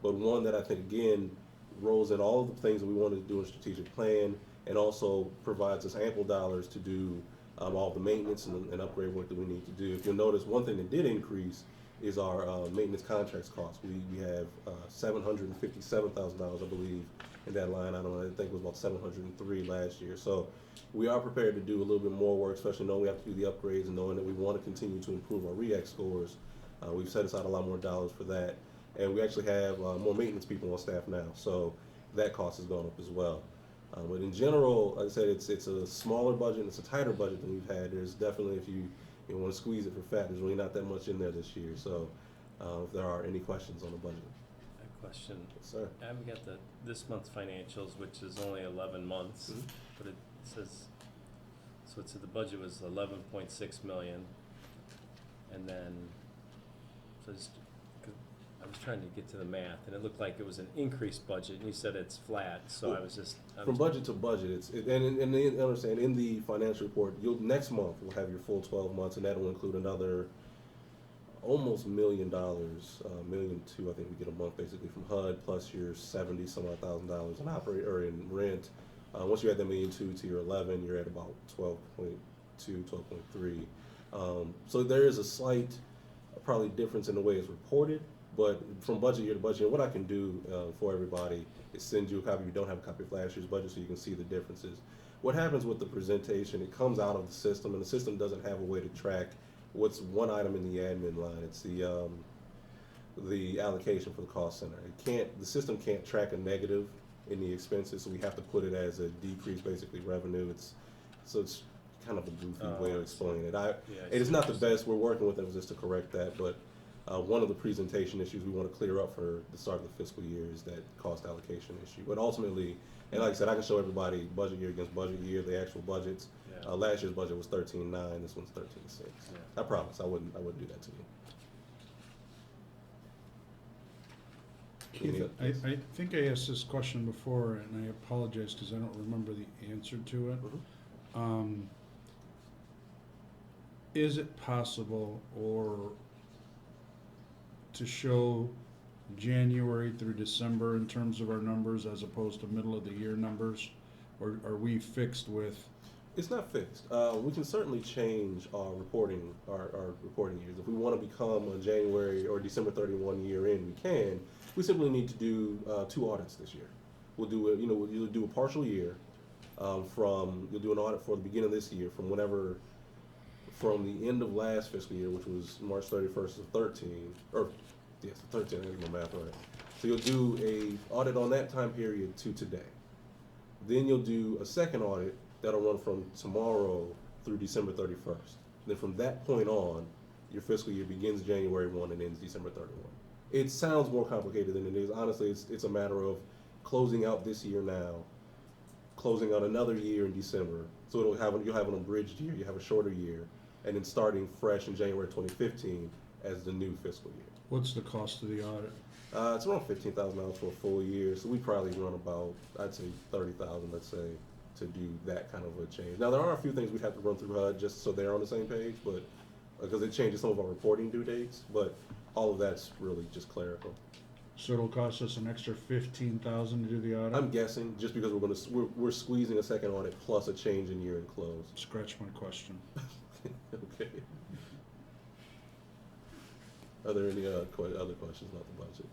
B: but one that I think, again, rolls in all of the things that we wanted to do in a strategic plan, and also provides us ample dollars to do all the maintenance and upgrade work that we need to do. If you'll notice, one thing that did increase is our maintenance contracts cost. We have $757,000, I believe, in that line. I think it was about $703 last year. So we are prepared to do a little bit more work, especially knowing we have to do the upgrades and knowing that we want to continue to improve our REACT scores. We've set aside a lot more dollars for that. And we actually have more maintenance people on staff now, so that cost has gone up as well. But in general, like I said, it's a smaller budget, and it's a tighter budget than we've had. There's definitely, if you want to squeeze it for fat, there's really not that much in there this year. So if there are any questions on the budget.
F: A question.
B: Yes, sir.
F: I've got this month's financials, which is only 11 months, but it says, so it said the budget was 11.6 million, and then, so I was trying to get to the math, and it looked like it was an increased budget, and you said it's flat, so I was just.
B: From budget to budget, and understand, in the financial report, next month we'll have your full 12 months, and that'll include another almost $1 million, $1.2 million, I think we get a month basically from HUD, plus your $70-some-odd thousand in in rent. Once you add that 1,000,002 to your 11, you're at about 12.2, 12.3. So there is a slight, probably difference in the way it's reported, but from budget year to budget year, what I can do for everybody is send you a copy if you don't have a copy of last year's budget so you can see the differences. What happens with the presentation, it comes out of the system, and the system doesn't have a way to track what's one item in the admin line. It's the allocation for the cost center. The system can't track a negative in the expenses, so we have to put it as a decrease, basically revenue. It's kind of a goofy way to explain it. It is not the best. We're working with them just to correct that, but one of the presentation issues we want to clear up for the start of the fiscal year is that cost allocation issue. But ultimately, and like I said, I can show everybody budget year against budget year, the actual budgets.
F: Yeah.
B: Last year's budget was 13.9. This one's 13.6.
F: Yeah.
B: I promise I wouldn't do that to you.
A: Keith, I think I asked this question before, and I apologize because I don't remember the answer to it.
B: Mhm.
A: Is it possible to show January through December in terms of our numbers as opposed to middle of the year numbers? Or are we fixed with?
B: It's not fixed. We can certainly change our reporting years. If we want to become a January or December 31 year in, we can. We simply need to do 2 audits this year. We'll do you'll do a partial year you'll do an audit for the beginning of this year from the end of last fiscal year, which was March 31st of 13, or yes, 13, I didn't do my math right. So you'll do a audit on that time period to today. Then you'll do a second audit that'll run from tomorrow through December 31st. Then from that point on, your fiscal year begins January 1 and ends December 31. It sounds more complicated than it is. Honestly, it's a matter of closing out this year now, closing out another year in December. So you'll have an abridged year, you have a shorter year, and then starting fresh in January 2015 as the new fiscal year.
A: What's the cost of the audit?
B: It's around $15,000 for a full year, so we probably run about, I'd say, $30,000, let's say, to do that kind of a change. Now, there are a few things we have to run through HUD just so they're on the same page, but because it changes some of our reporting due dates, but all of that's really just clerical.
A: So it'll cost us an extra $15,000 to do the audit?
B: I'm guessing, just because we're squeezing a second audit plus a change in year-end close.
A: Scratch my question.
B: Okay. Are there any other questions about the budget?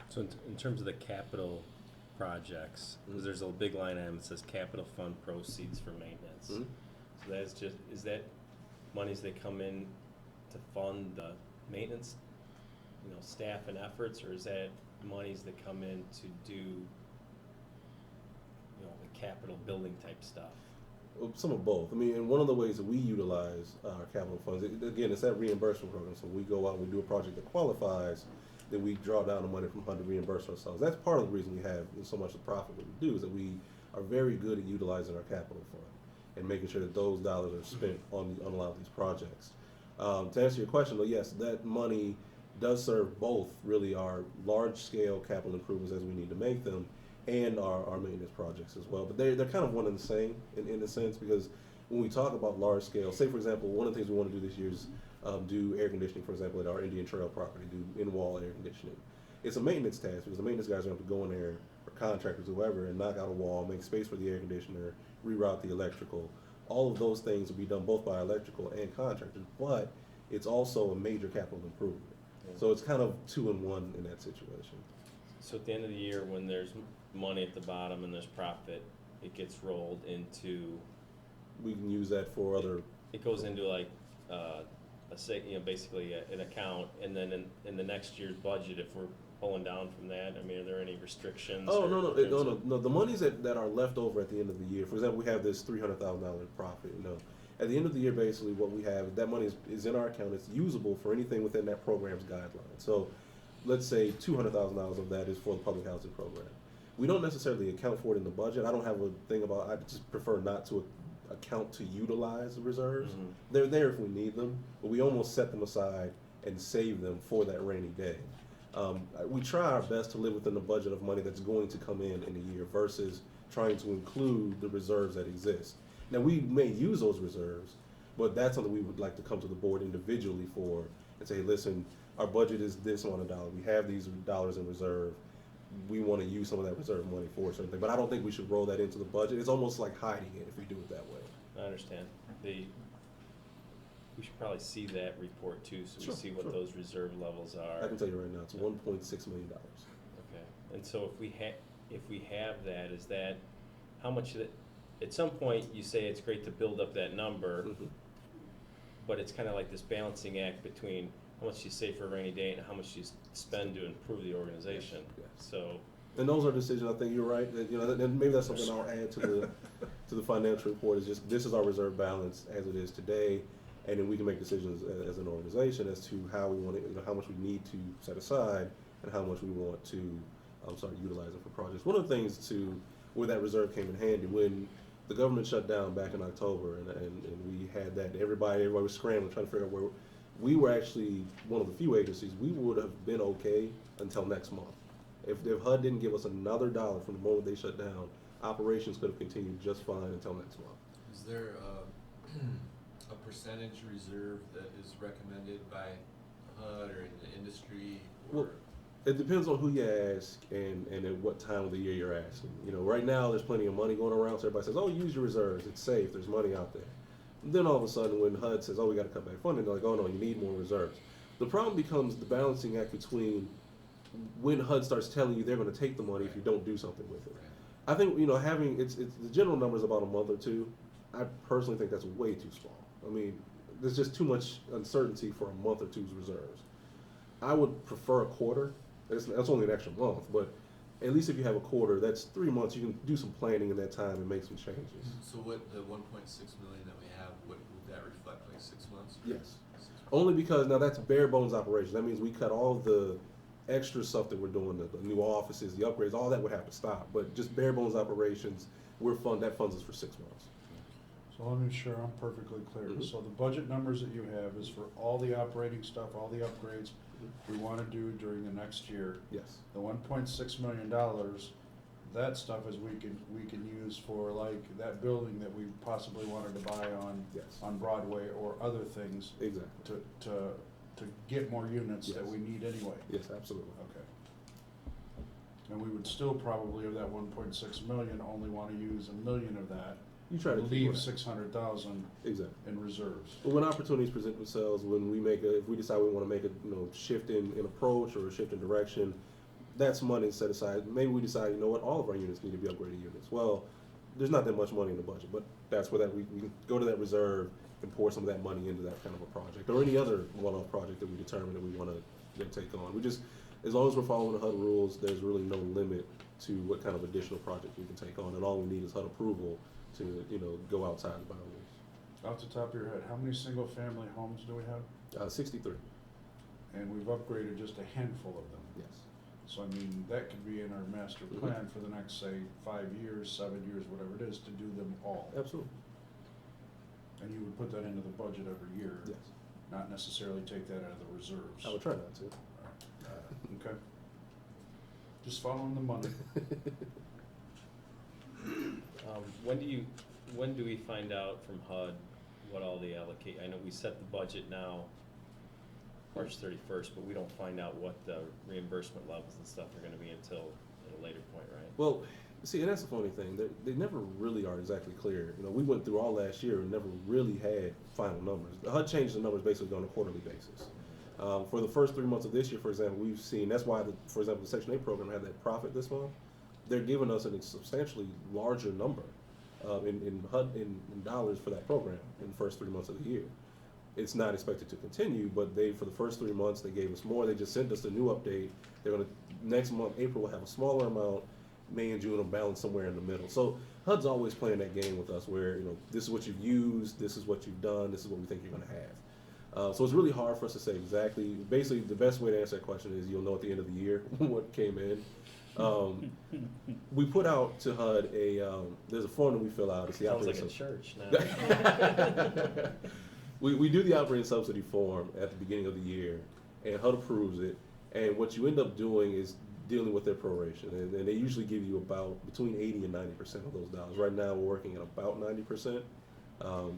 F: So in terms of the capital projects, because there's a big line item that says capital fund proceeds for maintenance.
B: Mhm.
F: So is that monies that come in to fund the maintenance, staff and efforts, or is that monies that come in to do, the capital building type stuff?
B: Well, some of both. I mean, and one of the ways that we utilize our capital funds, again, it's that reimbursement program. So we go out and we do a project that qualifies, then we draw down the money from HUD to reimburse ourselves. That's part of the reason we have so much of profit that we do, is that we are very good at utilizing our capital fund and making sure that those dollars are spent on a lot of these projects. To answer your question, though, yes, that money does serve both really our large-scale capital improvements as we need to make them, and our maintenance projects as well. But they're kind of one and the same in a sense, because when we talk about large scale, say for example, one of the things we want to do this year is do air conditioning, for example, at our Indian Trail property, do in-wall air conditioning. It's a maintenance task because the maintenance guys are going to have to go in there, or contractors, whoever, and knock out a wall, make space for the air conditioner, reroute the electrical. All of those things will be done both by electrical and contractors, but it's also a major capital improvement.
F: Yeah.
B: So it's kind of 2 in 1 in that situation.
F: So at the end of the year, when there's money at the bottom and there's profit, it gets rolled into.
B: We can use that for other.
F: It goes into like basically an account, and then in the next year's budget, if we're pulling down from that, I mean, are there any restrictions?
B: Oh,
F: or
B: no. The monies that are left over at the end of the year, for example, we have this $300,000 profit, At the end of the year, basically, what we have, that money is in our account. It's usable for anything within that program's guidelines. So let's say $200,000 of that is for the public housing program. We don't necessarily account for it in the budget. I don't have a thing about, I just prefer not to account to utilize the reserves.
F: Mhm.
B: They're there if we need them, but we almost set them aside and save them for that rainy day. We try our best to live within the budget of money that's going to come in a year versus trying to include the reserves that exist. Now, we may use those reserves, but that's something we would like to come to the board individually for and say, listen, our budget is this amount of dollars. We have these dollars in reserve. We want to use some of that reserve money for a certain thing. But I don't think we should roll that into the budget. It's almost like hiding it if we do it that way.
F: I understand. We should probably see that report too, so
B: Sure,
F: we see what
B: sure.
F: those reserve levels are.
B: I can tell you right now, it's $1.6 million.
F: Okay, and so if we have that, is that, how much of it, at some point, you say it's great to build up that number,
B: Mhm.
F: but it's kinda like this balancing act between how much you save for a rainy day and how much you spend to improve the organization.
B: Yes.
F: So,
B: And those are decisions, I think you're right, that, and maybe that's something I'll add to the financial report, is just, this is our reserve balance as it is today, and then we can make decisions as an organization as to how we want it, how much we need to set aside, and how much we want to, utilize it for projects. One of the things where that reserve came in handy, when the government shut down back in October, and we had that, everybody was scrambling, trying to figure out where, we were actually one of the few agencies, we would have been okay until next month. If HUD didn't give us another dollar from the moment they shut down, operations could have continued just fine until next month.
H: Is there a percentage reserve that is recommended by HUD or in the industry? Or?
B: Well, it depends on who you ask and at what time of the year you're asking. Right now there's plenty of money going around, so everybody says, oh, use your reserves, it's safe, there's money out there. And then all of a sudden when HUD says, oh, we got to cut back funding, they're like, oh no, you need more reserves. The problem becomes the balancing act between when HUD starts telling you they're going to take the money if you don't do something with it. I think, having, it's the general number is about a month or two. I personally think that's way too small. I mean, there's just too much uncertainty for a month or two's reserves. I would prefer a quarter. That's only an extra month, but at least if you have a quarter, that's 3 months. You can do some planning in that time and make some changes.
H: So what, the 1.6 million that we have, would that reflect, like 6 months?
B: Yes. Only because now that's bare bones operations. That means we cut all the extra stuff that we're doing, the new offices, the upgrades, all that would have to stop. But just bare bones operations, that funds us for 6 months.
A: So let me make sure I'm perfectly clear.
B: Mhm.
A: So the budget numbers that you have is for all the operating stuff, all the upgrades we wanna do during the next year.
B: Yes.
A: The $1.6 million, that stuff is we can use for like that building that we possibly wanted to buy
B: Yes.
A: on Broadway or other things
B: Exactly.
A: to get more units that
B: Yes.
A: we need anyway.
B: Yes, absolutely.
A: Okay. And we would still probably, of that 1.6 million, only wanna use 1 million of that.
B: You try to keep
A: leave
B: it.
A: 600,000
B: Exactly.
A: in reserves.
B: But when opportunities present themselves, when if we decide we want to make a shift in approach or a shift in direction, that's money set aside. Maybe we decide, all of our units need to be upgraded units. Well, there's not that much money in the budget, but that's where we can go to that reserve and pour some of that money into that kind of a project or any other one-off project that we determine that we want to take on. As long as we're following the HUD rules, there's really no limit to what kind of additional project we can take on, and all we need is HUD approval to go outside the boundaries.
A: Off the top of your head, how many single-family homes do we have?
B: 63.
A: And we've upgraded just a handful of them.
B: Yes.
A: So I mean, that could be in our master
B: Mhm.
A: plan for the next, say, 5 years, 7 years, whatever it is, to do them all.
B: Absolutely.
A: And you would put that into the budget every year,
B: Yes.
A: not necessarily take that out of the reserves.
B: I would try not to.
A: Okay. Just following the money.
F: when do we find out from HUD what all they allocate? I know we set the budget now, March 31st, but we don't find out what the reimbursement levels and stuff are gonna be until at a later point, right?
B: Well, see, and that's the funny thing. They never really are exactly clear. We went through all last year and never really had final numbers. The HUD changed the numbers basically on a quarterly basis. For the first 3 months of this year, for example, we've seen, that's why, for example, the Section 8 program had that profit this month. They're giving us a substantially larger number in dollars for that program in the first 3 months of the year. It's not expected to continue, but for the first 3 months, they gave us more. They just sent us the new update. They're going to, next month, April, will have a smaller amount. May and June will balance somewhere in the middle. So HUD's always playing that game with us where, this is what you've used, this is what you've done, this is what we think you're going to have. So it's really hard for us to say exactly. Basically, the best way to answer that question is you'll know at the end of the year what came in. We put out to HUD there's a form that we fill out. It's the
F: Sounds like
B: operating
F: a church now.
B: we do the operating subsidy form at the beginning of the year, and HUD approves it. And what you end up doing is dealing with their proration, and they usually give you about between 80 and 90% of those dollars. Right now, we're working at about 90%.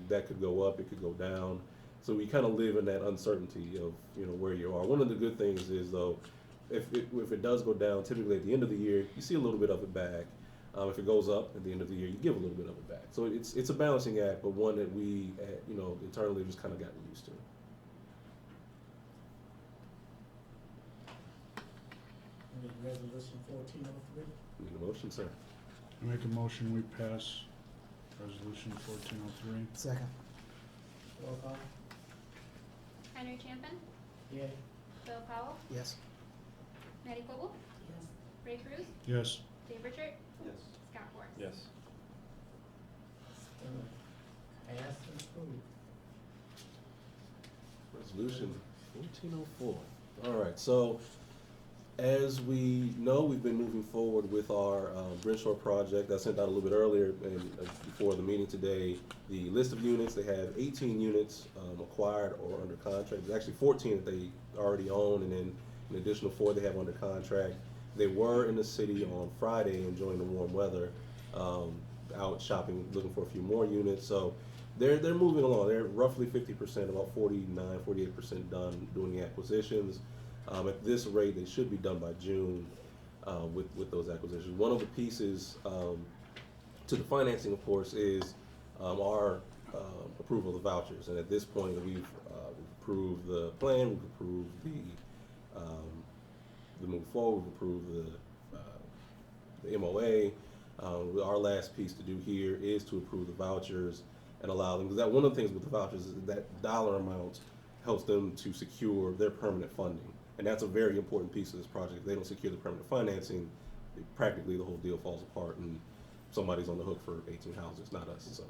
B: That could go up, it could go down. So we kind of live in that uncertainty of, where you are. One of the good things is, though, if it does go down, typically at the end of the year, you see a little bit of it back. If it goes up at the end of the year, you give a little bit of it back. So it's a balancing act, but one that we, internally just kind of gotten used to.
C: Need resolution 1403.
B: Need a motion, sir?
A: Make a motion, we pass resolution 1403.
D: Second.
C: Roll call.
E: Henry Champion,
C: Yay.
E: Bill Powell,
D: Yes.
E: Matty Koval,
G: Yes.
E: Ray Cruz,
A: Yes.
E: Dave Richard,
L: Yes.
E: Scott Forrest.
F: Yes.
C: Pass and approve.
B: Resolution 1404. All right, so as we know, we've been moving forward with our Brenshore project. I sent out a little bit earlier and before the meeting today, the list of units. They have 18 units acquired or under contract. There's actually 14 that they already own, and then an additional 4 they have under contract. They were in the city on Friday enjoying the warm weather, out shopping, looking for a few more units. So they're moving along. They're roughly 50%, about 48% done doing the acquisitions. At this rate, they should be done by June with those acquisitions. One of the pieces to the financing, of course, is our approval of the vouchers. And at this point, we've approved the plan, we've approved the move forward, we've approved the MOA. Our last piece to do here is to approve the vouchers and allow them, because that one of the things with the vouchers is that dollar amount helps them to secure their permanent funding. And that's a very important piece of this project. If they don't secure the permanent financing, practically the whole deal falls apart and somebody's on the hook for 18 houses, not us.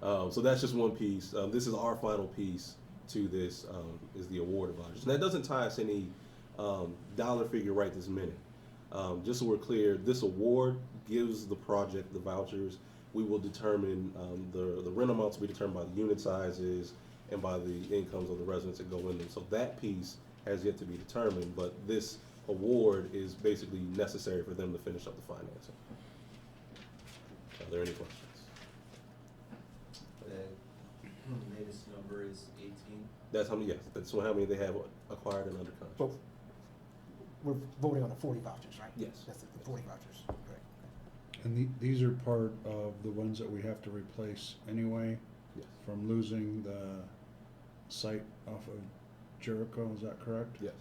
B: So, so that's just one piece. This is our final piece to this, is the award of vouchers. And that doesn't tie us any dollar figure right this minute. Just so we're clear, this award gives the project the vouchers. We will determine, the rent amounts will be determined by the unit sizes and by the incomes of the residents that go in them. So that piece has yet to be determined, but this award is basically necessary for them to finish up the financing. Are there any questions?
H: The latest number is 18.
B: That's how many, yes, that's how many they have acquired and under contract.
D: But we're voting on the 40 vouchers, right?
B: Yes.
D: That's the 40 vouchers, correct.
A: And these are part of the ones that we have to replace anyway,
B: Yes.
A: from losing the site off of Jericho, is that correct?
B: Yes.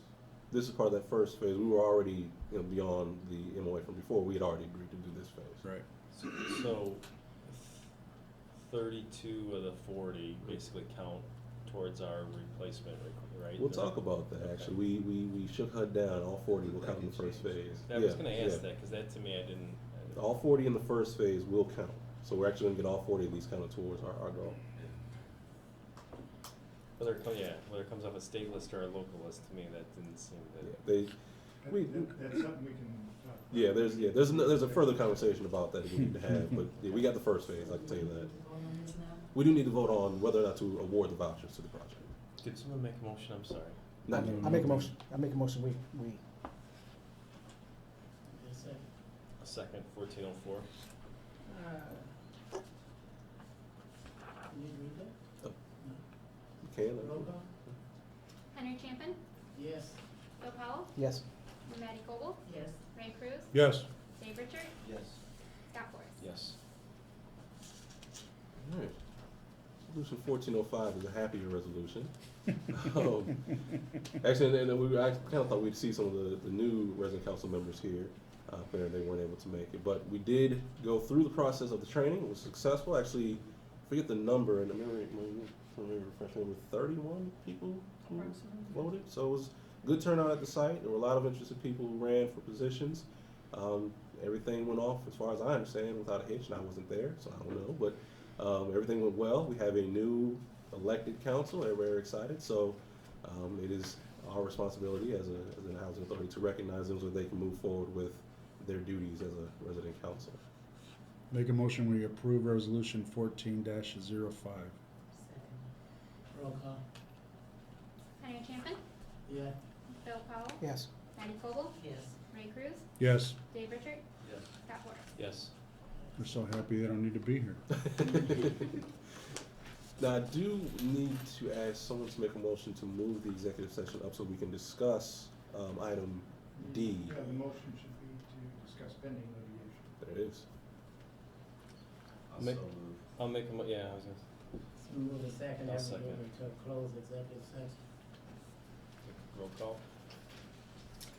B: This is part of that first phase. We were already, beyond the MOA from before. We had already agreed to do this phase.
A: Right.
F: So 32 of the 40 basically count towards our replacement, right?
B: We'll talk about that,
F: Okay.
B: actually. We shook HUD down. All 40 will count in the first phase.
F: I was
B: Yeah,
F: gonna ask
B: yeah.
F: that, cause that to me, I didn't.
B: All 40 in the first phase will count. So we're actually gonna get all 40 of these counted towards our goal.
F: Whether it comes off a state list or a local list, to me, that didn't seem
B: Yeah,
F: that.
M: That's something we can talk about.
B: Yeah, there's a further conversation about that we need to have, but yeah, we got the first phase, I can tell you that.
G: Going on this now?
B: We do need to vote on whether or not to award the vouchers to the project.
F: Did someone make a motion? I'm sorry.
B: Not yet.
D: I make a motion, we
C: Yes, sir.
F: A second, 1404.
C: Can you read that?
B: You can.
C: Roll call.
E: Henry Champion,
C: Yes.
E: Bill Powell,
D: yes.
E: Matty Koval,
G: Yes.
E: Ray Cruz,
A: Yes.
E: Dave Richard,
H: Yes.
E: Scott Forrest.
F: Yes.
B: All right. Resolution 1405 is a happier resolution. Actually, and I kind of thought we'd see some of the new resident council members here. Apparently they weren't able to make it, but we did go through the process of the training. It was successful. Actually, forget the number, and I remember with 31 people who voted. So it was good turnout at the site. There were a lot of interested people who ran for positions. Everything went off, as far as I understand, without a hitch, and I wasn't there, so I don't know. But everything went well. We have a new elected council. They're very excited. So it is our responsibility as an housing authority to recognize them so they can move forward with their duties as a resident council.
A: Make a motion, we approve resolution 14-05.
G: Second.
C: Roll call.
E: Henry Champion,
C: Yeah.
E: Bill Powell,
D: Yes.
E: Matty Koval,
G: Yes.
E: Ray Cruz,
A: Yes,
E: Dave Richard,
H: Yes.
E: Scott Forrest.
F: Yes.
A: we're so happy they don't need to be here.
B: Now, I do need to ask someone to make a motion to move the executive session up so we can discuss, item D.
M: Yeah, the motion should be to discuss pending litigation.
B: There it is.
F: Make- I'll make a yeah, I was gonna.
C: Let's move the second,
F: I'll
C: and we
F: second.
C: move into a closed executive session.
F: Roll call?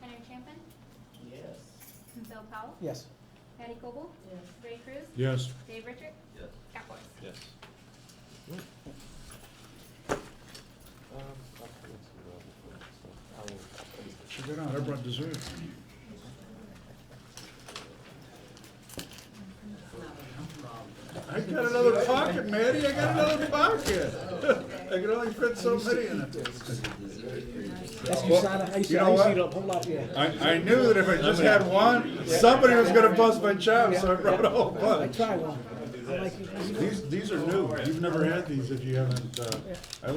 E: Henry Champion,
C: Yes.
E: Bill Powell,
D: Yes.
E: Patty Koval,
G: Yes.
E: Ray Cruz,
A: Yes.
E: Dave Richard,
H: Yes.
E: Scott Boris.
F: Yes.
A: Sit down, everyone deserves. I got another pocket, Maddie, I got another pocket. I can only fit so many in it.
D: That's
A: Well,
D: I used
A: you
D: to,
A: know
D: I used to
A: what?
D: eat a whole lot, yeah.
A: I knew that if I just had one, somebody was gonna bust my chops, so I brought a whole
D: I
A: bunch.
D: try one. I like it.
A: These are new, you've never had these if you haven't, I